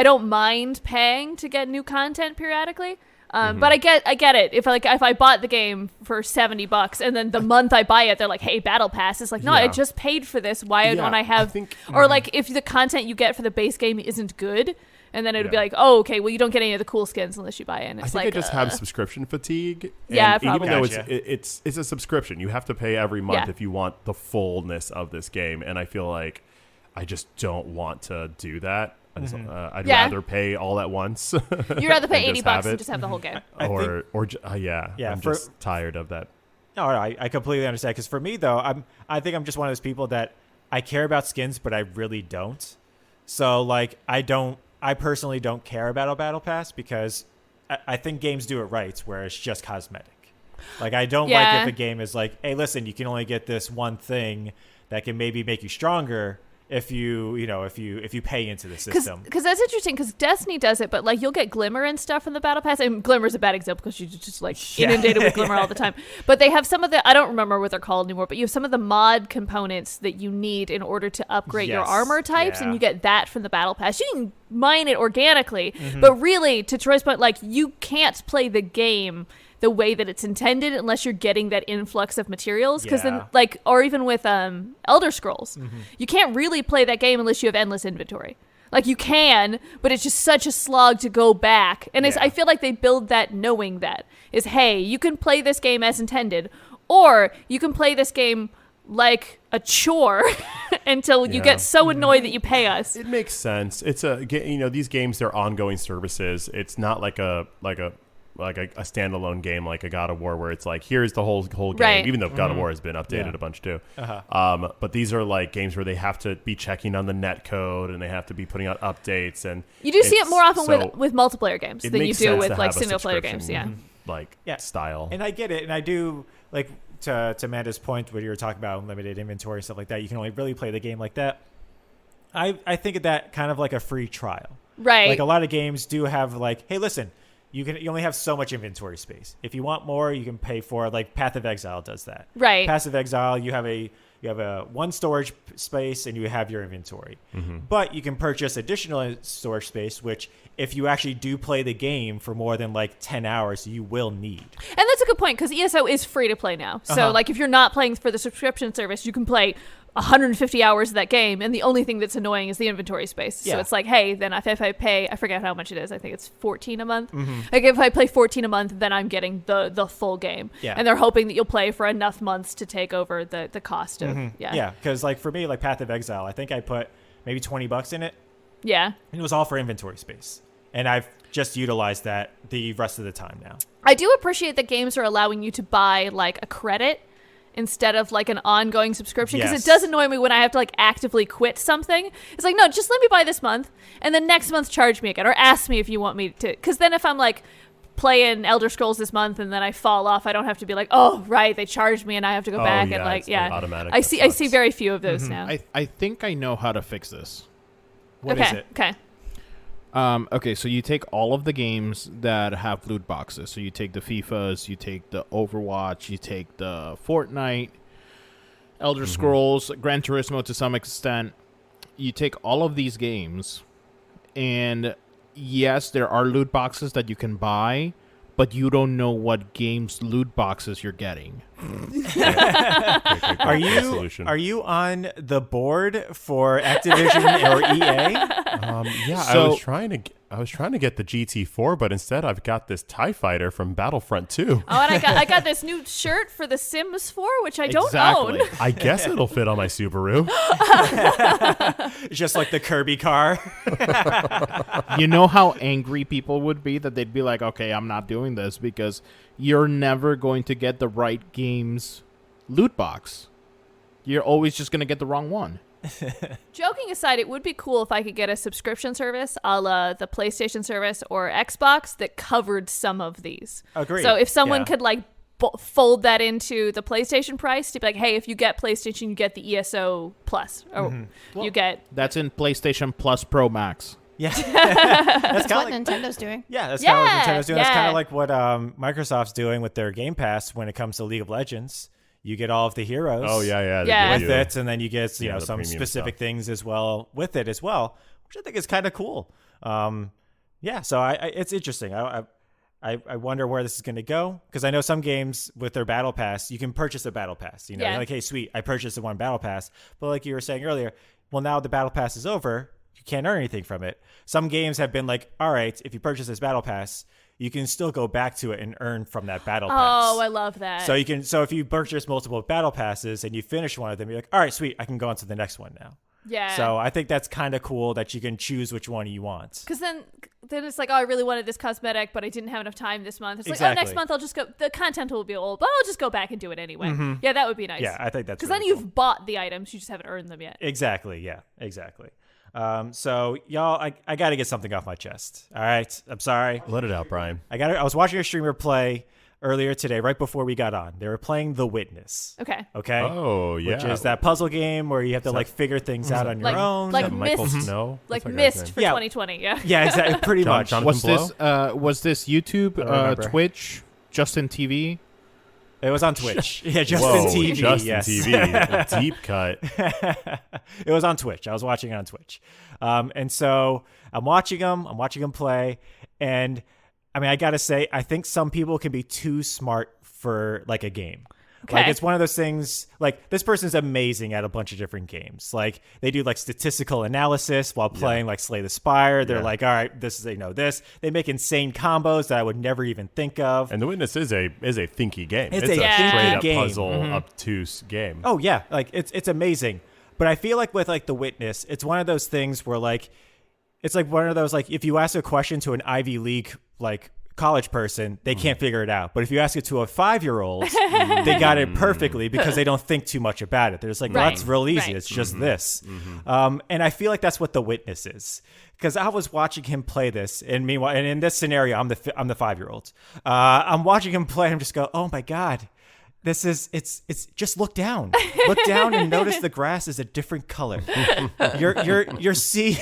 don't mind paying to get new content periodically. But I get it. If I bought the game for $70 and then the month I buy it, they're like, "Hey, battle pass." It's like, no, I Yeah. just paid for this. Why Yeah, don't I have? I think- or like, if the content you get for the base game isn't good, and then it'd be Yeah. like, "Oh, okay, well, you don't get any of the cool skins unless you buy it." And I it's think like, I just have subscription fatigue. Yeah, and even probably. though Gotcha. it's a subscription, you have to pay every month Yeah. if you want the fullness of this game. And I feel like I just don't want to do that. I'd Yeah. rather pay all at once. you'd rather pay and $80 just have and it. just have the whole game. I'm for- just tired of that. No, I completely understand. Because for me though, I think I'm just one of those people that I care about skins, but I really don't. So like I personally don't care about a battle pass because I think games do it right where it's just cosmetic. Like I don't like if a game is like, hey, listen, you can only get this one thing that can maybe make you stronger if you pay into the system. Because that's interesting because Destiny does it, but like you'll get Glimmer and stuff from the battle pass, and Glimmer's a bad example because you're just like inundated with Glimmer all the time. But they have some of the, I don't remember what they're called anymore, but you have some of the mod components that you need in order to upgrade your armor types, and you get that from the battle pass. You can mine it organically, but really, to Troy's point, like you can't play the game the way that it's intended unless you're getting that influx of materials, because then like, or even with Elder Scrolls, you can't really play that game unless you have endless inventory. Like you can, but it's just such a slog to go back, and I feel like they build that knowing that is, hey, you can play this game as intended, or you can play this game like a chore until you get so annoyed that you pay us. It makes sense. It's these games, they're ongoing services. It's not like a standalone game like a God of War where it's like, here's the whole game, right. even though God of War has been updated a bunch too. But these are like games where they have to be checking on the net code and they have to be putting out updates, and you do see it more often with multiplayer games than you do with like single player games. Style. And I get it, and I do like to Amanda's point where you were talking about unlimited inventory, stuff like that. You can only really play the game like that. I think of that kind of like a free trial, right? Like a lot of games do have like, hey, listen, you only have so much inventory space. If you want more, you can pay for it. Like Path of Exile does that. Right. Path of Exile, you have a one storage space and you have your inventory. But you can purchase additional storage space, which if you actually do play the game for more than like 10 hours, you will need. And that's a good point because ESO is free to play now. So like if you're not playing for the subscription service, you can play 150 hours of that game, and the only thing that's annoying is the inventory space. So it's like, hey, then if I pay, I forget how much it is, I think it's $14 a month. Like if I play $14 a month, then I'm getting the full game. And they're hoping that you'll play for enough months to take over the cost of because like for me, like Path of Exile, I think I put maybe $20 in it. Yeah. And it was all for inventory space. And I've just utilized that the rest of the time now. I do appreciate that games are allowing you to buy like a credit instead of like an ongoing subscription, because it does annoy me when I have to like actively quit something. It's like, no, just let me buy this month and then next month charge me again, or ask me if you want me to, because then if I'm like playing Elder Scrolls this month and then I fall off, I don't have to be like, oh right, they charged me and I have to go back and like automatic. I see very few of those now. I think I know how to fix this. What is it? Okay. Okay, so you take all of the games that have loot boxes. So you take the FIFAs, you take the Overwatch, you take the Fortnite, Elder Scrolls, Gran Turismo to some extent. You take all of these games, and yes, there are loot boxes that you can buy, but you don't know what games loot boxes you're getting. Are you on the board for Activision or EA? I was trying to get the GT4, but instead I've got this TIE Fighter from Battlefront 2. Oh, and I got this new shirt for The Sims 4, which I don't own. I guess it'll fit on my Subaru. Just like the Kirby car. You know how angry people would be that they'd be like, okay, I'm not doing this because you're never going to get the right game's loot box. You're always just going to get the wrong one. Joking aside, it would be cool if I could get a subscription service a la the PlayStation service or Xbox that covered some of these. Agreed. So if someone could like fold that into the PlayStation price to be like, hey, if you get PlayStation, you get the ESO Plus. Or you get... That's in PlayStation Plus Pro Max. Yeah. That's what Nintendo's doing. Yeah, that's kind of what Nintendo's doing. Yeah. That's kind of like what Microsoft's doing with their Game Pass when it comes to League of Legends. You get all of the heroes. Oh, yeah. With it, and then you get some specific things as well with it as well, which I think is kind of cool. So it's interesting. I wonder where this is going to go, because I know some games with their battle pass, you can purchase a battle pass. You're like, hey, sweet, I purchased the one battle pass, but like you were saying earlier, well, now the battle pass is over, you can't earn anything from it. Some games have been like, all right, if you purchase this battle pass, you can still go back to it and earn from that battle pass. Oh, I love that. So if you purchase multiple battle passes and you finish one of them, you're like, all right, sweet, I can go on to the next one now. Yeah. So I think that's kind of cool that you can choose which one you want. Because then it's like, oh, I really wanted this cosmetic, but I didn't have enough time this month. It's like, oh, Exactly. next month I'll just go. The content will be old, but I'll just go back and do it anyway. Yeah, that would be nice. Yeah, I think that's because really then you've bought the items, you just haven't earned them yet. Exactly. Yeah, exactly. So y'all, I got to get something off my chest. All right. I'm sorry. Let it out, Brian. I was watching a streamer play earlier today, right before we got on. They were playing The Witness. Okay. Okay. Oh, yeah. Which is that puzzle game where you have to like figure things out on your Like- own. like Michael Mist. Snow? Like What's that guy's Mist name? for Yeah. 2020. Yeah. Yeah, exactly. Pretty much. Jonathan Was this YouTube, I don't remember. Twitch, Justin TV? It was on Twitch. Yeah, Justin Whoa, TV. Justin yes. TV. A deep cut. It was on Twitch. I was watching it on Twitch. And so I'm watching him play. And I mean, I got to say, I think some people can be too smart for like a game. Like Okay. it's one of those things, like this person's amazing at a bunch of different games. Like they do like statistical analysis while playing like Slay the Spire. They're Yeah. like, all right, this is, this. They make insane combos that I would never even think of. And The Witness is a thinky game. It's a a thinky straight up game. puzzle, obtuse game. Oh yeah, like it's amazing. But I feel like with like The Witness, it's one of those things where like it's like one of those like if you ask a question to an Ivy League like college person, they can't figure it out. But if you ask it to a 5-year-old, they got it perfectly because they don't think too much about it. They're just like, well, Right, that's real easy. right. It's just this. And I feel like that's what The Witness is. Because I was watching him play this, and meanwhile, and in this scenario, I'm the 5-year-old. I'm watching him play, and I'm just go, oh my god. It's just look down and notice the grass is a different color. You're seeing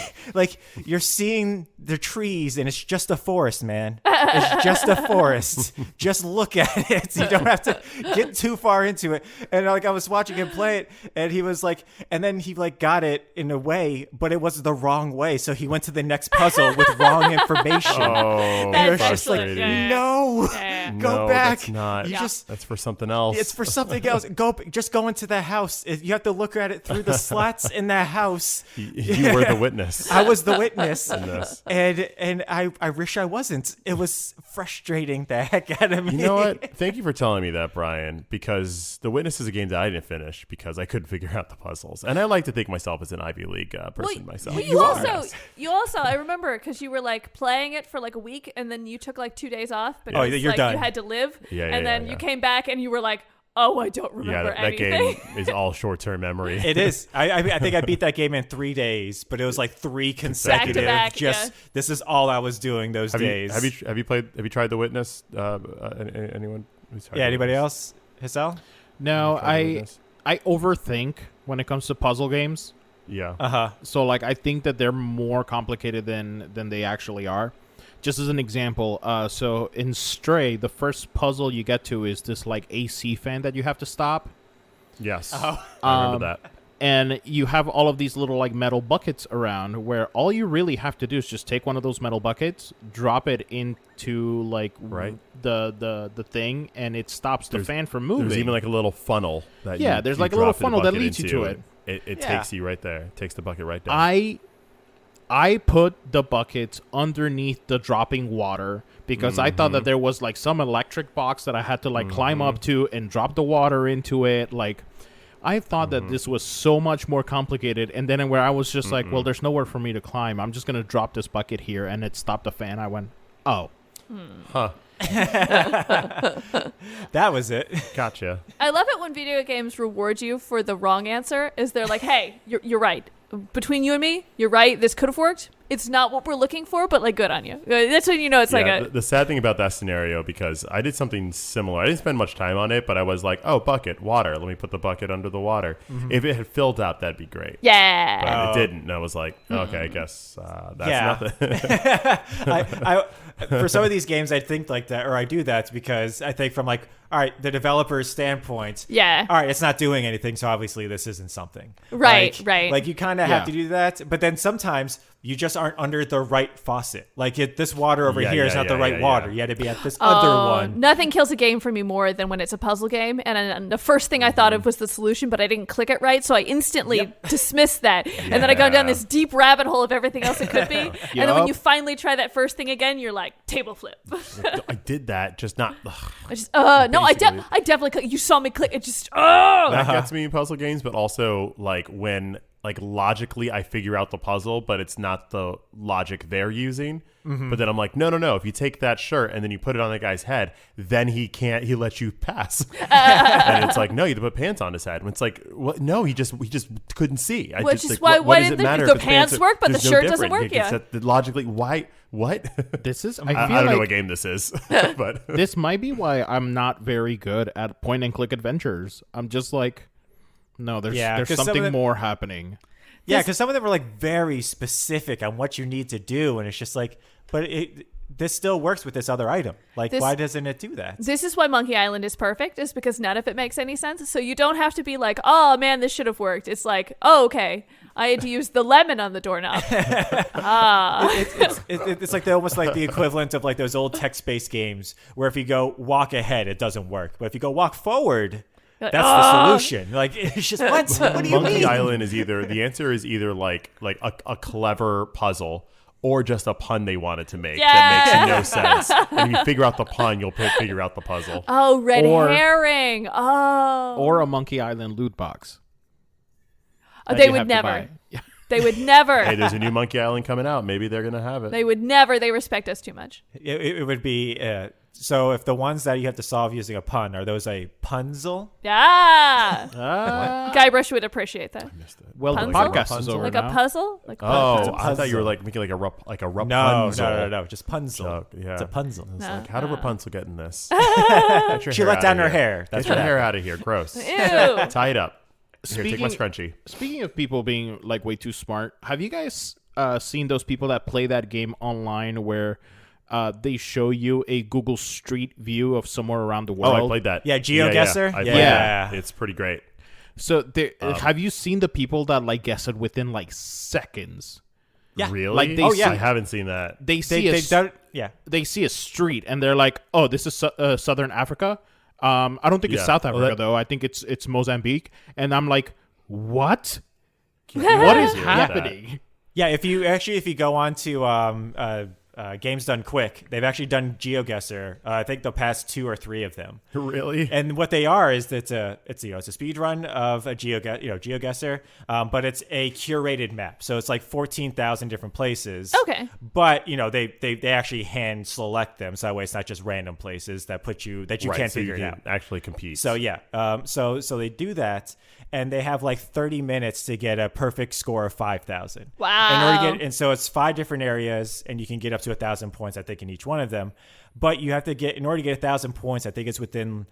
the trees and it's just a forest, man. It's just a forest. Just look at it. You don't have to get too far into it. And like I was watching him play it, and he was like, and then he like got it in a way, but it was the wrong way. So he went to the next puzzle with wrong information. Oh, That's You're just like, excellent. Yeah. no, Yeah. go No, back. that's not. You just That's for something else. it's for something else. Just go into the house. You have to look at it through the slats in the house. You were the witness. I was the witness, this. and I wish I wasn't. It was frustrating the heck out of me. You know what? Thank you for telling me that, Brian, because The Witness is a game that I didn't finish because I couldn't figure out the puzzles. And I like to think myself as an Ivy League person myself. Well, you also, I remember because you were like playing it for like a week and then you took like 2 days off because you're like, done. you had to live. Yeah, and then yeah. you came back and you were like, oh, I don't remember that anything. game is all short-term memory. It is. I think I beat that game in 3 days, but it was like 3 consecutive. Back-to-back, just this is all I was doing those days. Have you tried The Witness? Anyone? Who's tried Yeah. The Anybody Witness? else? Hisel? No, Tried The Witness? I overthink when it comes to puzzle games. Yeah. So like I think that they're more complicated than they actually are. Just as an example, so in Stray, the first puzzle you get to is this like AC fan that you have to stop, Yes. I remember that. and you have all of these little like metal buckets around where all you really have to do is just take one of those metal buckets, drop it into like Right. the thing, and it stops the fan from moving. There's even like a little funnel that Yeah, you, there's you like a little drop the funnel that bucket leads you into, to and It Yeah. takes you right there. It takes the bucket right down. I put the buckets underneath the dropping water because I thought that there was like some electric box that I had to like climb up to and drop the water into it. Like I thought that this was so much more complicated, and then where I was just like, well, there's nowhere for me to climb. I'm just gonna drop this bucket here, and it stopped the fan. I went, oh, Huh. That was it. Gotcha. I love it when video games reward you for the wrong answer. Is they're like, hey, you're right. Between you and me, you're right. This could have worked. It's not what we're looking for, but like good on you. That's when you know it's like a. The sad thing about that scenario, because I did something similar. I didn't spend much time on it, but I was like, oh, bucket, water. Let me put the bucket under the water. If it had filled up, that'd be great. Yeah. But it didn't. And I was like, okay, I guess that's Yeah. nothing. For some of these games, I think like that, or I do that because I think from like, all right, the developer's standpoint, Yeah. all right, it's not doing anything, so obviously this isn't something. Right, Like- right. Like you kind of have to do that, but then sometimes you just aren't under the right faucet. Like this water over here is not the right water. You had to be at this other one. Nothing kills a game for me more than when it's a puzzle game. And the first thing I thought of was the solution, but I didn't click it right. So I instantly dismissed that. And then I go down this deep rabbit hole of everything else it could be. And then when you finally try that first thing again, you're like, table flip. I did that, just not. I just, no, I Basically. definitely click. You saw me click. It just, oh. That gets me in puzzle games, but also like when like logically I figure out the puzzle, but it's not the logic they're using. But then I'm like, no. If you take that shirt and then you put it on the guy's head, then he lets you pass. And it's like, no, you have to put pants on his head. And it's like, what? No, he just couldn't see. Which is like, why what does did it matter the if pants work, but the there's no shirt doesn't different. work? Yeah. Logically, why? What? This is. I don't know what game this is, but This might be why I'm not very good at point and click adventures. I'm just like, no, there's 'cause some of something them- more happening. Yeah, because some of them are like very specific on what you need to do, and it's just like, but this still works with this other item. Like, why doesn't it do that? This is why Monkey Island is perfect, is because none of it makes any sense. So you don't have to be like, oh man, this should have worked. It's like, oh, okay, I had to use the lemon on the doorknob. It's like almost like the equivalent of like those old text-based games where if you go walk ahead, it doesn't work, but if you go walk forward, that's the solution. Like, it's just what do you Monkey mean? Island is the answer is either like a clever puzzle or just a pun they wanted to make that makes no sense. And if you figure out the pun, you'll figure out the puzzle. Oh, red Or- herring. Oh. Or a Monkey Island loot box. that They you would have to never. buy. They would never. Hey, there's a new Monkey Island coming out. Maybe they're gonna have it. They would never. They respect us too much. It would be so if the ones that you have to solve using a pun are those a punzel? Yeah. Ah. Guybrush would appreciate that. Well, the Puzzle? podcast is over Like now. a puzzle? Like a Oh, puzzle. I thought you were puzzle. like making like a No, Rapunzel. just punzel. So, yeah. It's a punzel. It's No. like, how did Rapunzel get in this? Get your She hair let outta down her here. hair. That's Get your what hair out of here. Gross. Ew. Tie it up. Here, take my Speaking- scrunchie. Speaking of people being like way too smart, have you guys seen those people that play that game online where they show you a Google Street view of somewhere around the Oh, world? I played that. Yeah, GeoGuessr? I played Yeah. that. It's pretty great. So have you seen the people that like guess it within like seconds? Yeah. Really? Like they I haven't seen that. They see They've done yeah. they see a street and they're like, "Oh, this is Southern Africa." I don't think it's Yeah. South Well, Africa that- though. I think it's Mozambique, and I'm like, "What? What is happening?" Yeah, if you go on to Games Done Quick, they've actually done GeoGuessr. I think the past 2 or 3 of them. Really? And what they are is that it's a speed run of a GeoGuessr, but it's a curated map. So it's like 14,000 different places. Okay. But they actually hand select them, so that way it's not just random places that put you that you Right, can't so figure you it can out. actually compete. So yeah, so they do that, and they have like 30 minutes to get a perfect score of 5,000. Wow. And so it's 5 different areas, and you can get up to 1,000 points, I think, in each one of them. But you have to in order to get 1,000 points, I think it's within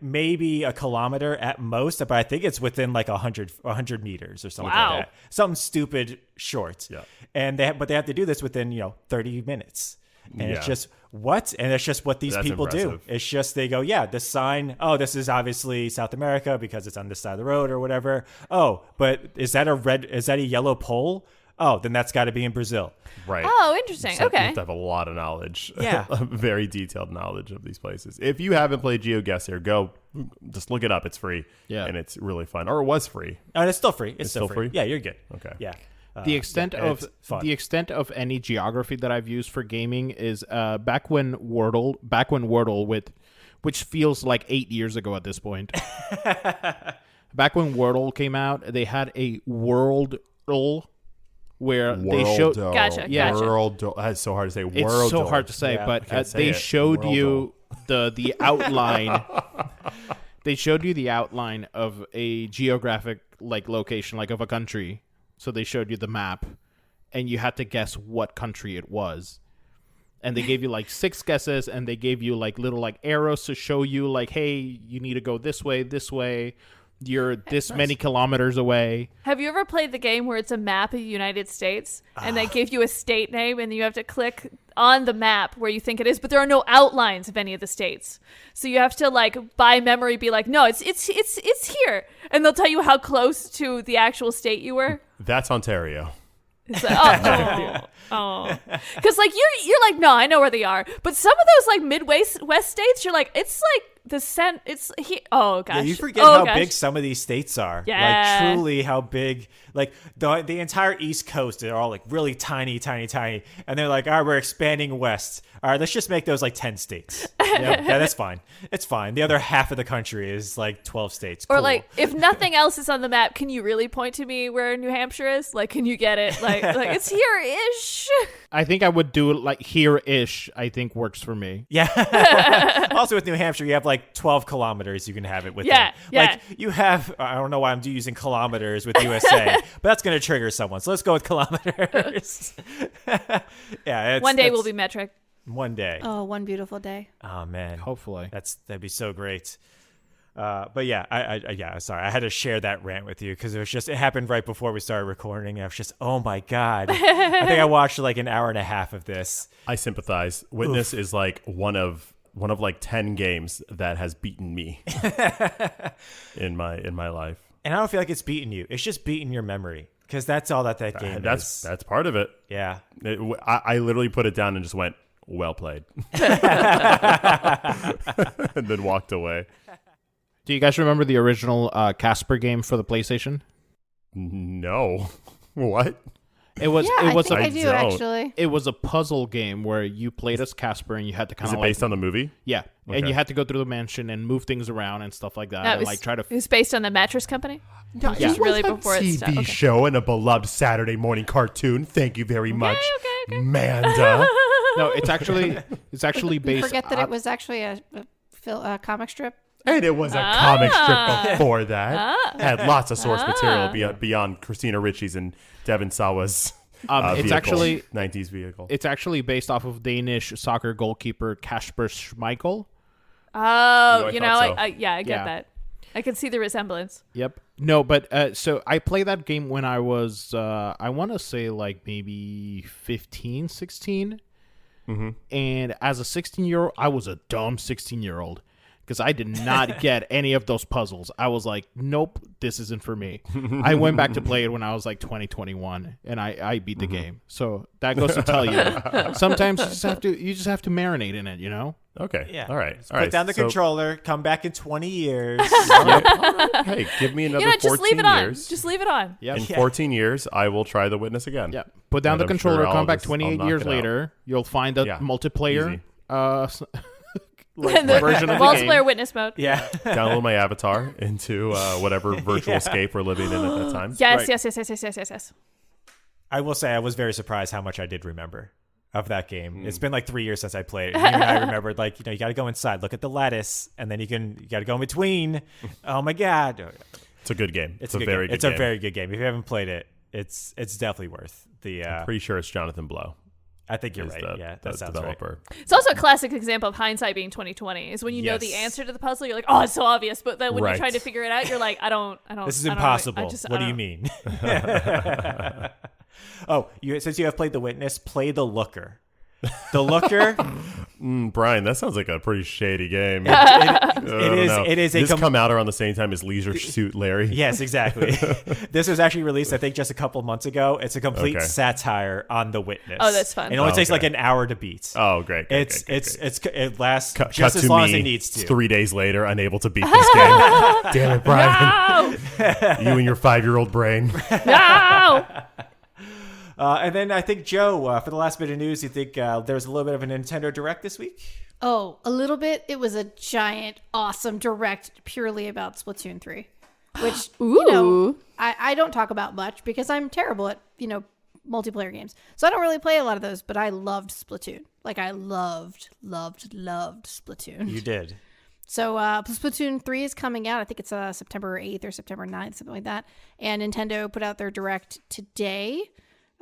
maybe a kilometer at most, but I think it's within like 100 meters or something Wow. like that. Something stupid short. Yeah. And they have to do this within 30 minutes. And it's Yeah. just what? And it's just what these That's people do. impressive. It's just they go, yeah, this sign, oh, this is obviously South America because it's on this side of the road or whatever. Oh, but is that a yellow pole? Oh, then that's got to be in Brazil. right. Oh, interesting. So You Okay. have to have a lot of knowledge. Yeah. Very detailed knowledge of these places. If you haven't played GeoGuessr, go just look it up. It's free. Yeah. And it's really fun. Or it was free. And it's still free. It's still still free. free? Yeah, you're good. Okay. Yeah. The extent yeah, of it's fun. the extent of any geography that I've used for gaming is back when Wordle which feels like 8 years ago at this point. Back when Wordle came out, they had a Worldle where they showed. Gotcha, Yeah. gotcha. World. That's so hard to say. It's World. so hard to say, Yeah, but I can't say they it. showed you Worldle. the outline. They showed you the outline of a geographic like location, like of a country. So they showed you the map, and you had to guess what country it was. And they gave you like 6 guesses, and they gave you like little like arrows to show you like, hey, you need to go this way. You're this many kilometers away. Have you ever played the game where it's a map of the United States and they give you a state name and you have to click on the map where you think it is, but there are no outlines of any of the states. So you have to like by memory be like, no, it's here. And they'll tell you how close to the actual state you were. That's Ontario. It's like, oh. Oh, because like you're like, no, I know where they are. But some of those like Midwest states, you're like, it's like it's he. Oh gosh, Yeah, you forget how big some of these states are. Yeah. Like truly how big. Like the entire East Coast, they're all like really tiny, tiny, tiny, and they're like, all right, we're expanding west. All right, let's just make those like 10 states. Yeah, that's fine. It's fine. The other half of the country is like 12 states. Or Cool. like, if nothing else is on the map, can you really point to me where New Hampshire is? Like, can you get it? Like it's here-ish. I think I would do it like here-ish. I think works for me. Yeah. Also with New Hampshire, you have like 12 kilometers you can have it within. Yeah. Like you have, I don't know why I'm using kilometers with USA, but that's going to trigger someone. So let's go with kilometers. Yeah. One day we'll be metric. One day. Oh, one beautiful day. Oh man. Hopefully. That'd be so great. But yeah, I sorry, I had to share that rant with you because it happened right before we started recording. And I was just, oh my god, I think I watched like an hour and a half of this. I sympathize. Witness is like one of like 10 games that has beaten me in my life. And I don't feel like it's beating you. It's just beating your memory because that's all that game is. That's part of it. Yeah. I literally put it down and just went, well played, and then walked away. Do you guys remember the original Casper game for the PlayStation? No. What? It was. Yeah, it was. I A, do don't. actually. it was a puzzle game where you played as Casper and you had to kind Is of it like based on the movie? yeah, and Okay. you had to go through the mansion and move things around and stuff like that, That and was, like try to. it was based on the Mattress Company. No, Yeah. it really was a before its stuff. TV Okay. show and a beloved Saturday morning cartoon. Thank you very much, okay. Manda. No, it's actually based. Forget that it was actually a comic strip. And it was a comic strip before that. Had lots of source material beyond Christina Ricci's and Devon Sawa's It's vehicle, actually 90s vehicle. It's actually based off of Danish soccer goalkeeper Kasper Schmeichel. Oh, I you thought know, so. I get Yeah. that. I can see the resemblance. Yep. No, but so I played that game when I was, I want to say like maybe 15, 16. Mm-hmm. And as a 16-year-old, I was a dumb 16-year-old because I did not get any of those puzzles. I was like, nope, this isn't for me. I went back to play it when I was like 20, 21, and I beat the game. So that goes to tell you, sometimes you just have to marinate in it, you know? Okay. Yeah. All right. Put down the controller. Come back in 20 years. Hey, give me another You know, 14 just leave it on. years. Just leave it on. Yep. In 14 years, I will try The Witness again. Yeah. Put down And the I'm controller, sure I'll come back just- 28 I'll years knock it out. later, you'll find a Yeah. multiplayer Easy. like, The version of the game. multiplayer witness mode. Yeah. Download my avatar into whatever virtual escape we're living in at that time. Yes, Right. yes. I will say I was very surprised how much I did remember of that game. It's been like 3 years since I played it. And even I remembered, like, you got to go inside, look at the lattice, and then you got to go in between. Oh my god, It's a good game. It's a good very game. good It's game. a very good game. If you haven't played it, it's definitely worth the. Pretty sure it's Jonathan Blow. I think you're is right. the- Yeah, the that sounds developer. It's also a classic example of hindsight being 2020. Is when you know the Yes. answer to the puzzle, you're like, oh, it's so obvious. But then when Right. you're trying to figure it out, you're like, I don't. This is I don't know. impossible. I What do you don't- mean? Oh, since you have played The Witness, play The Looker. The Looker. Brian, that sounds like a pretty shady game. It is a This come out around the same time as Leisure Suit Larry. Yes, exactly. This was actually released, I think, just a couple months ago. It's a complete Okay. satire on The Witness. Oh, that's fun. It only Oh, takes like okay. an hour to beat. Oh, great. It lasts Cut just as to long me as it needs to. 3 days later, unable to beat this game. Damn it, Brian. You and your 5-year-old brain. No. And then I think, Joe, for the last bit of news, you think there was a little bit of a Nintendo Direct this week? Oh, a little bit. It was a giant, awesome direct purely about Splatoon 3, which, you know, Ooh. I don't talk about much because I'm terrible at, multiplayer games. So I don't really play a lot of those, but I loved Splatoon. Like, I loved Splatoon. You did. So Splatoon 3 is coming out. I think it's September 8th or September 9th, something like that. And Nintendo put out their direct today.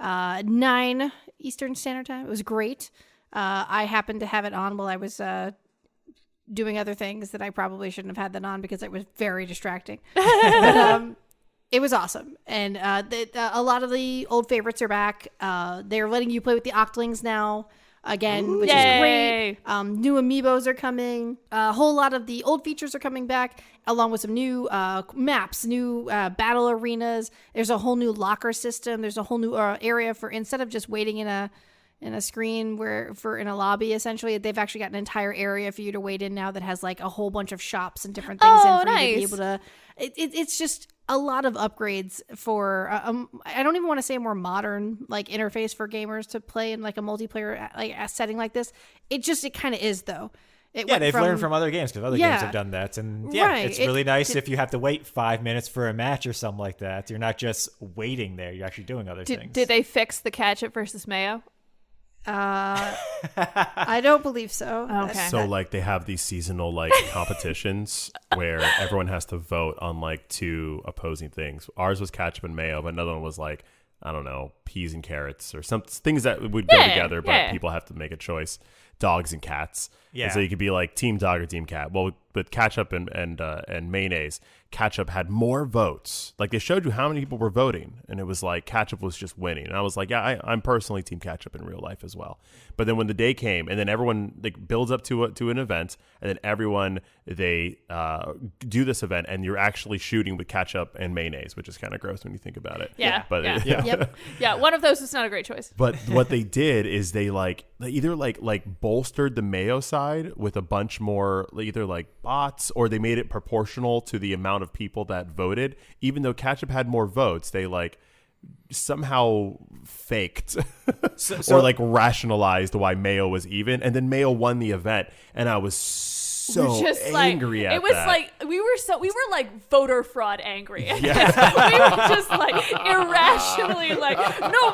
9 Eastern Standard Time. It was great. I happened to have it on while I was doing other things that I probably shouldn't have had that on because it was very distracting. But it was awesome. And a lot of the old favorites are back. They're letting you play with the Octlings now. again, which Yay. is great. New amiibos are coming. A whole lot of the old features are coming back, along with some new maps, new battle arenas. There's a whole new locker system. There's a whole new area for, instead of just waiting in a screen in a lobby, essentially, they've actually got an entire area for you to wait in now that has like a whole bunch of shops and different things in for you to be able to. It's just a lot of upgrades for. I don't even want to say a more modern like interface for gamers to play in like a multiplayer like a setting like this. It kind of is though. They've learned from other games because other games have done that, and it's really nice if you have to wait 5 minutes for a match or something like that. You're not just waiting there; you're actually doing other things. Did they fix the ketchup versus mayo? I don't believe so. Okay. So like they have these seasonal like competitions where everyone has to vote on like 2 opposing things. Ours was ketchup and mayo, but another one was like, I don't know, peas and carrots or some things that would go together, but people have to make a choice. Dogs and cats. Yeah. And so you could be like team dog or team cat. Well, with ketchup and mayonnaise, ketchup had more votes. Like they showed you how many people were voting, and it was like ketchup was just winning. And I was like, yeah, I'm personally team ketchup in real life as well. But then when the day came, and then everyone like builds up to an event, and then everyone they do this event, and you're actually shooting with ketchup and mayonnaise, which is kind of gross when you think about it. Yeah. But Yeah. One of those is not a great choice. But what they did is they either bolstered the mayo side with a bunch more either like bots, or they made it proportional to the amount of people that voted. Even though ketchup had more votes, they like somehow faked or like rationalized why mayo was even, and then mayo won the event, and I was so angry at it was that. like we were like voter fraud angry. We were just like irrationally like, no,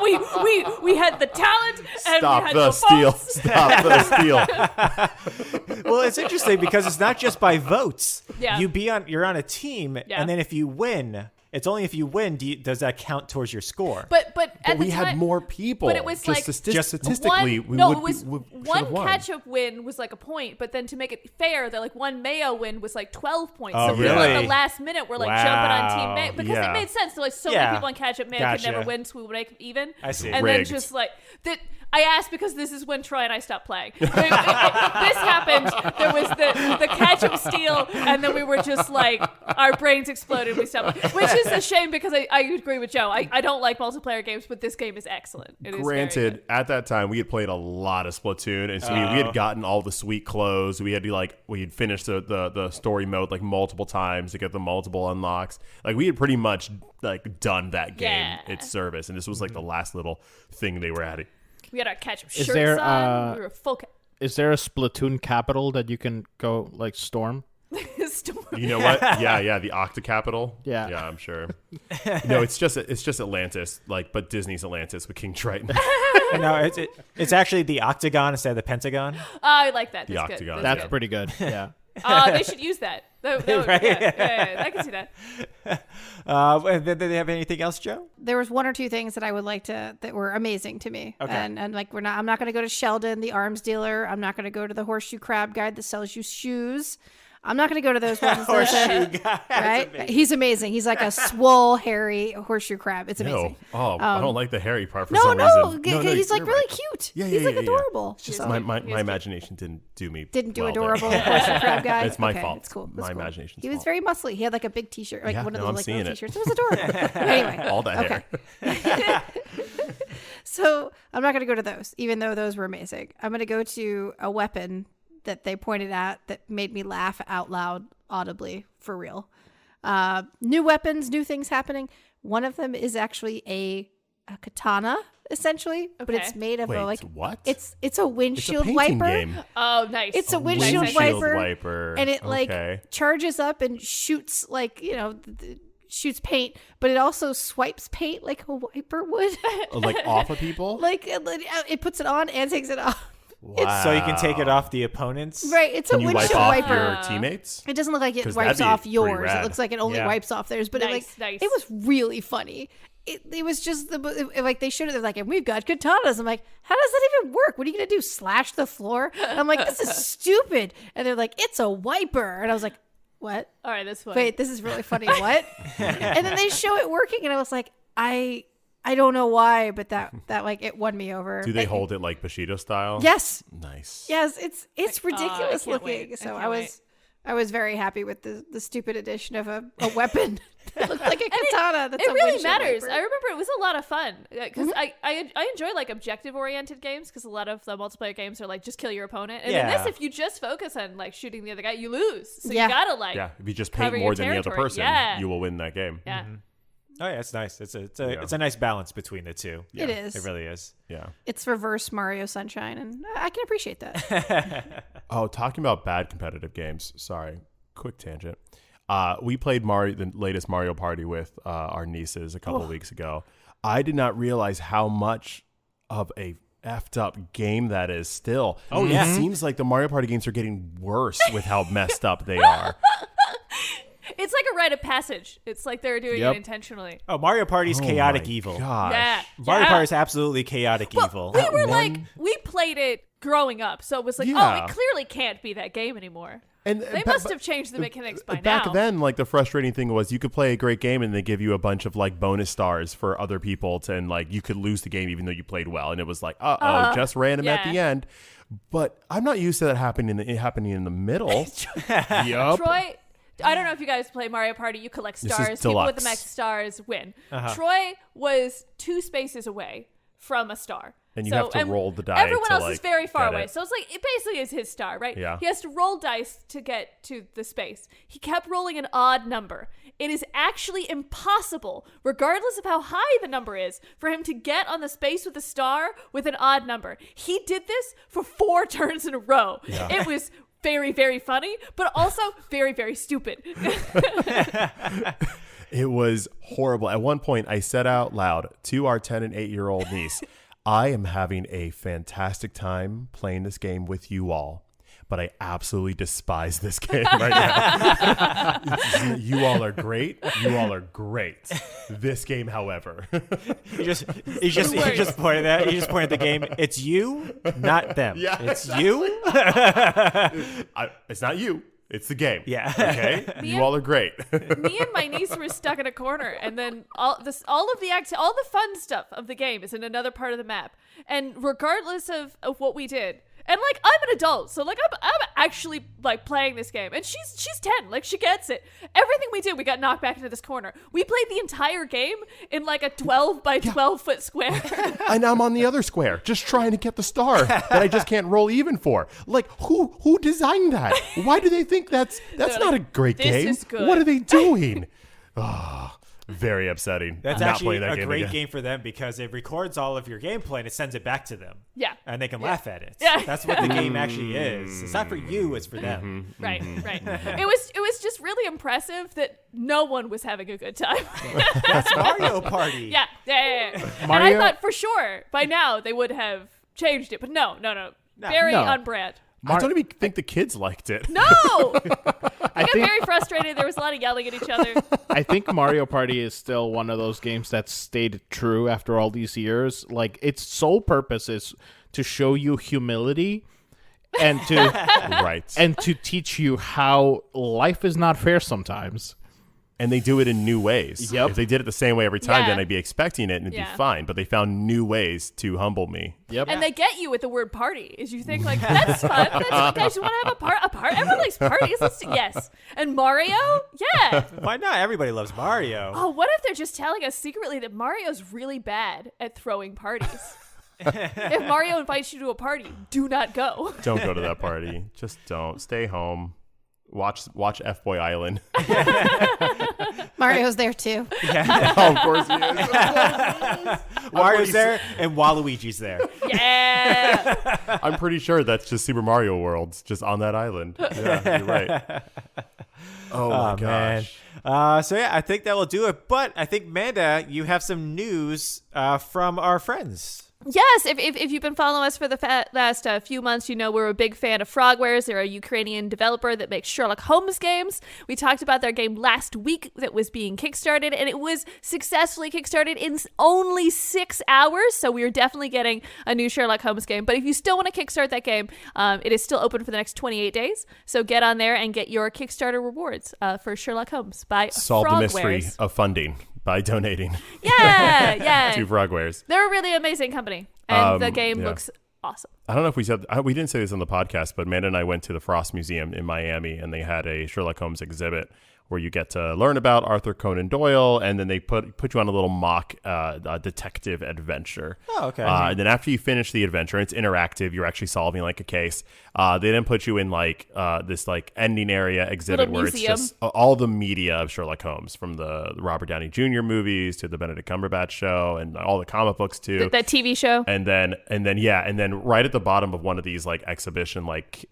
we had the talent and Stop we had the the steal. votes. Stop the steal. Well, it's interesting because it's not just by votes. Yeah. You're on a team, and then if you win, it's only if you win does that count towards your score. But at we the time, had more people. But it was just like statistically, one ketchup win was like a point, but then to make it fair, the like one mayo win was like 12 points. Oh, so we were really? at the last minute, we're like jumping on team mayo because Yeah. it made sense. So like so many people on ketchup mayo could never win, so we would make it even. I see. And Rigged. then just like that. I asked because this is when Troy and I stopped playing. This happened. There was the ketchup steal, and then we were just like, our brains exploded. We stopped playing. Which is a shame because I agree with Joe. I don't like multiplayer games, but this game is excellent. It is very Granted, good. at that time we had played a lot of Splatoon, and so we had gotten all the sweet clothes. We had to we had finished the story mode like multiple times to get the multiple unlocks. Like we had pretty much like done that game its service, and this was like the last little thing they were adding. We had our ketchup Is shirts there, on. We were full Is there a Splatoon capital that you can go like storm? storm. You know what? Yeah, the Octa Capital. Yeah. I'm sure. No, it's just Atlantis, but Disney's Atlantis with King Triton. No, it's actually the octagon instead of the pentagon. I like that. The That's octagon. good. That's Yeah. pretty good. Yeah. They should use that. Right? Yeah, I can see that. Did they have anything else, Joe? There was 1 or 2 things that I would like that were amazing to me. Okay. And like I'm not going to go to Sheldon, the arms dealer. I'm not going to go to the horseshoe crab guy that sells you shoes. I'm not going to go to those ones. Horseshoe guy. Right? Amazing. He's amazing. He's like a swole, hairy horseshoe crab. It's amazing. No. I don't like the hairy part for No, some no, reason. he's like you're really right. cute. Yeah, He's like yeah. adorable. It's just So- my imagination didn't do me. Didn't do well there. adorable horseshoe crab guy. It's my Okay, fault. It's cool. My It's cool. imagination's He was fault. very muscly. He had like a big T-shirt, like Yeah, one of no, those I'm like seeing little it. T-shirts. It was adorable. Anyway, All that hair. so I'm not going to go to those, even though those were amazing. I'm going to go to a weapon that they pointed at that made me laugh out loud audibly for real. New weapons, new things happening. One of them is actually a katana, essentially, but Okay. it's made of Wait, a, like what? it's a It's a windshield painting wiper. game. Oh, nice. It's a Nice, windshield nice, Windshield wiper, wiper. and it Okay. like charges up and shoots shoots paint, but it also swipes paint like a wiper would. Like off of people? Like it puts it on and takes it off. Wow. So you can take it off the opponents. Right, it's Can a you wipe windshield off wiper. your teammates? It doesn't look like it 'Cause wipes that'd be off pretty yours. It rad. looks like it only Yeah. wipes off theirs. But Nice. it was really funny. It was just like they showed it. They're like, and we've got katanas. I'm like, how does that even work? What are you gonna do? Slash the floor? And I'm like, this is stupid. And they're like, it's a wiper. And I was like, what? All right, that's fine. Wait, this is really funny. What? And then they show it working, and I was like, I I don't know why, but that like it won me over. Do they hold it like Bushido style? Yes. Nice. Yes, it's ridiculous can't looking. wait. So I can't I was very happy with the stupid addition of a weapon that looked like a katana. That's It a really windshield matters. wiper. I remember it was a lot of fun because I enjoy like objective oriented games because a lot of the multiplayer games are like just kill your opponent, and in Yeah. this, if you just focus on like shooting the other guy, you lose. So Yeah. you gotta like Yeah, if you just cover paint your more than the other territory. person, Yeah. you will win that game. yeah. Oh yeah, it's nice. It's a nice balance between the two. It is. It really is. Yeah. It's reverse Mario Sunshine, and I can appreciate that. Oh, talking about bad competitive games. Sorry, quick tangent. We played the latest Mario Party with our nieces a couple weeks ago. I did not realize how much of a effed up game that is still. Oh, yeah. It seems like the Mario Party games are getting worse with how messed up they are. It's like a rite of passage. It's like they're doing Yep. it intentionally. Oh, Mario Party's chaotic my evil. Gosh. Yeah. Mario yeah. Party is absolutely chaotic evil. We were like, we played it growing up, so it was like, oh, Yeah. it clearly can't be that game anymore. And They must have changed the mechanics by back now. then, like the frustrating thing was you could play a great game and they give you a bunch of like bonus stars for other people to, and like you could lose the game even though you played well, and it was like, just random at yeah. the end. But I'm not used to that happening in the middle. Yup. Troy, I don't know if you guys play Mario Party. You collect This is stars. People with the deluxe. max stars win. Troy was 2 spaces away from a star. And you have to roll the die Everyone to, else is like, very far get away. it. So it's like, it basically is his star, right? Yeah. He has to roll dice to get to the space. He kept rolling an odd number. It is actually impossible, regardless of how high the number is, for him to get on the space with a star with an odd number. He did this for 4 turns in a row. Yeah. It was very, very funny, but also very, very stupid. It was horrible. At one point, I said out loud to our 10 and 8-year-old niece, I am having a fantastic time playing this game with you all, but I absolutely despise this game right now. You all are great. You all are great. This game, however. You just pointed at the game. It's you, not them. Yeah. It's you. It's not you. It's the game. Yeah. Okay? You all are great. Me and my niece were stuck in a corner, and then all of the fun stuff of the game is in another part of the map. And regardless of what we did, and like I'm an adult, so like I'm actually like playing this game, and she's 10, like she gets it. Everything we did, we got knocked back into this corner. We played the entire game in like a 12 by 12 foot square. And I'm on the other square, just trying to get the star that I just can't roll even for. Like, who designed that? Why do they think that's They're not like, a great "This game? is good." What are they doing? Very upsetting. That's Not actually playing that a great again. game for them because it records all of your gameplay and it sends it back to them. Yeah. And they can laugh at it. Yeah. That's what the game actually is. It's not for you, it's for them. Right. It was just really impressive that no one was having a good time. That's Mario Party. Yeah. And I Mario- thought for sure by now they would have changed it, but no. Very No. on brand. I don't even think the kids liked it. No! I got think- very frustrated. There was a lot of yelling at each other. I think Mario Party is still one of those games that stayed true after all these years. Like, its sole purpose is to show you humility and to Right. and to teach you how life is not fair sometimes. And they do it in new ways. Yep. If they did it the same way every time, Yeah. then I'd be expecting it and it'd Yeah. be fine. But they found new ways to humble me. Yep. And they get you with the word party. Is you think like, that's fun. That's fun. Guys, you want to have a part? Everyone likes parties. Yes. And Mario? Yeah. Why not? Everybody loves Mario. Oh, what if they're just telling us secretly that Mario's really bad at throwing parties? If Mario invites you to a party, do not go. Don't go to that party. Just don't. Stay home. Watch F-Boy Island. Mario's there too. Oh, of course he is. Mario's there and Waluigi's there. Yeah. I'm pretty sure that's just Super Mario World, just on that island. Yeah, you're right. Oh my Man. gosh. So yeah, I think that will do it. But I think, Manda, you have some news from our friends. Yes, if you've been following us for the last few months, you know we're a big fan of Frogwares. They're a Ukrainian developer that makes Sherlock Holmes games. We talked about their game last week that was being kickstarted, and it was successfully kickstarted in only 6 hours. So we are definitely getting a new Sherlock Holmes game. But if you still want to kickstart that game, it is still open for the next 28 days. So get on there and get your Kickstarter rewards for Sherlock Holmes by Solve the mystery Frogwares. of funding. by donating Yeah. to Frogwares. They're a really amazing company, and the game yeah. looks awesome. I don't know if we didn't say this on the podcast, but Amanda and I went to the Frost Museum in Miami, and they had a Sherlock Holmes exhibit where you get to learn about Arthur Conan Doyle, and then they put you on a little mock detective adventure. Oh, okay. And then after you finish the adventure, it's interactive. You're actually solving like a case. They then put you in like this like ending area exhibit Little where museum. it's just all the media of Sherlock Holmes, from the Robert Downey Jr. movies to the Benedict Cumberbatch show, and all the comic books too. That TV show. And then right at the bottom of one of these like exhibition like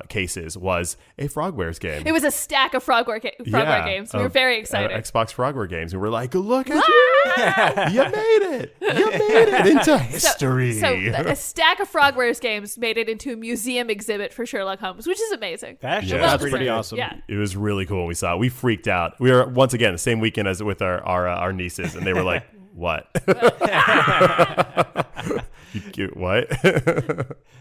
cases was a Frogwares game. It was a stack of Frogware games. We were very excited. Xbox Frogware games. And we're like, look at you. You made it. You made it into history. So a stack of Frogwares games made it into a museum exhibit for Sherlock Holmes, which is amazing. That's Yeah. That's pretty pretty good. awesome. Yeah. It was really cool when we saw it. We freaked out. We were, once again, the same weekend as with our nieces, and they were like, what? What?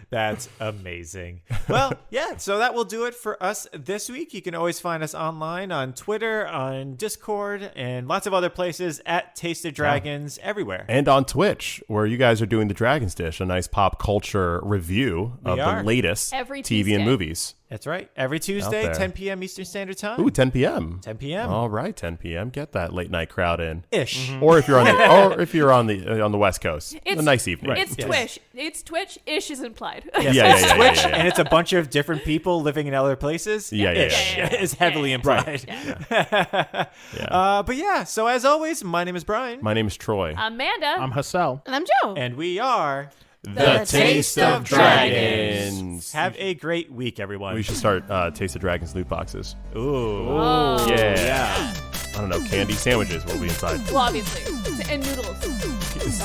That's amazing. Well, yeah, so that will do it for us this week. You can always find us online on Twitter, on Discord, and lots of other places at Tasted Dragons everywhere. And on Twitch, where you guys are doing the Dragon's Dish, a nice pop culture review of are. the latest Every TV Tuesday. and movies. That's right. Every Tuesday, there. 10 p.m. Eastern Standard Time. Ooh, 10 p.m. 10 p.m. All right, 10 p.m. Get that late night crowd in. Ish. Or if you're on the West Coast, a nice evening. It's Yes. Twitch. It's Twitch. Ish is implied. Yes, Yeah, it's yeah, yeah, Twitch, yeah, yeah. and it's a bunch of different people living in other places. Yeah, yeah, Ish yeah, is heavily implied. But yeah, so as always, my name is Brian. My name is Troy. Amanda. I'm Hassel. And I'm Joe. And we are... The Taste of Dragons. Have a great week, everyone. We should start Taste of Dragons loot boxes. Ooh. Oh. Yeah. I don't know. Candy sandwiches will be inside. Well, obviously. And noodles.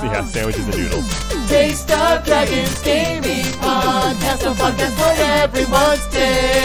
Yeah, sandwiches and noodles. Taste of Dragons Gaming Podcast, a podcast for everyone's taste.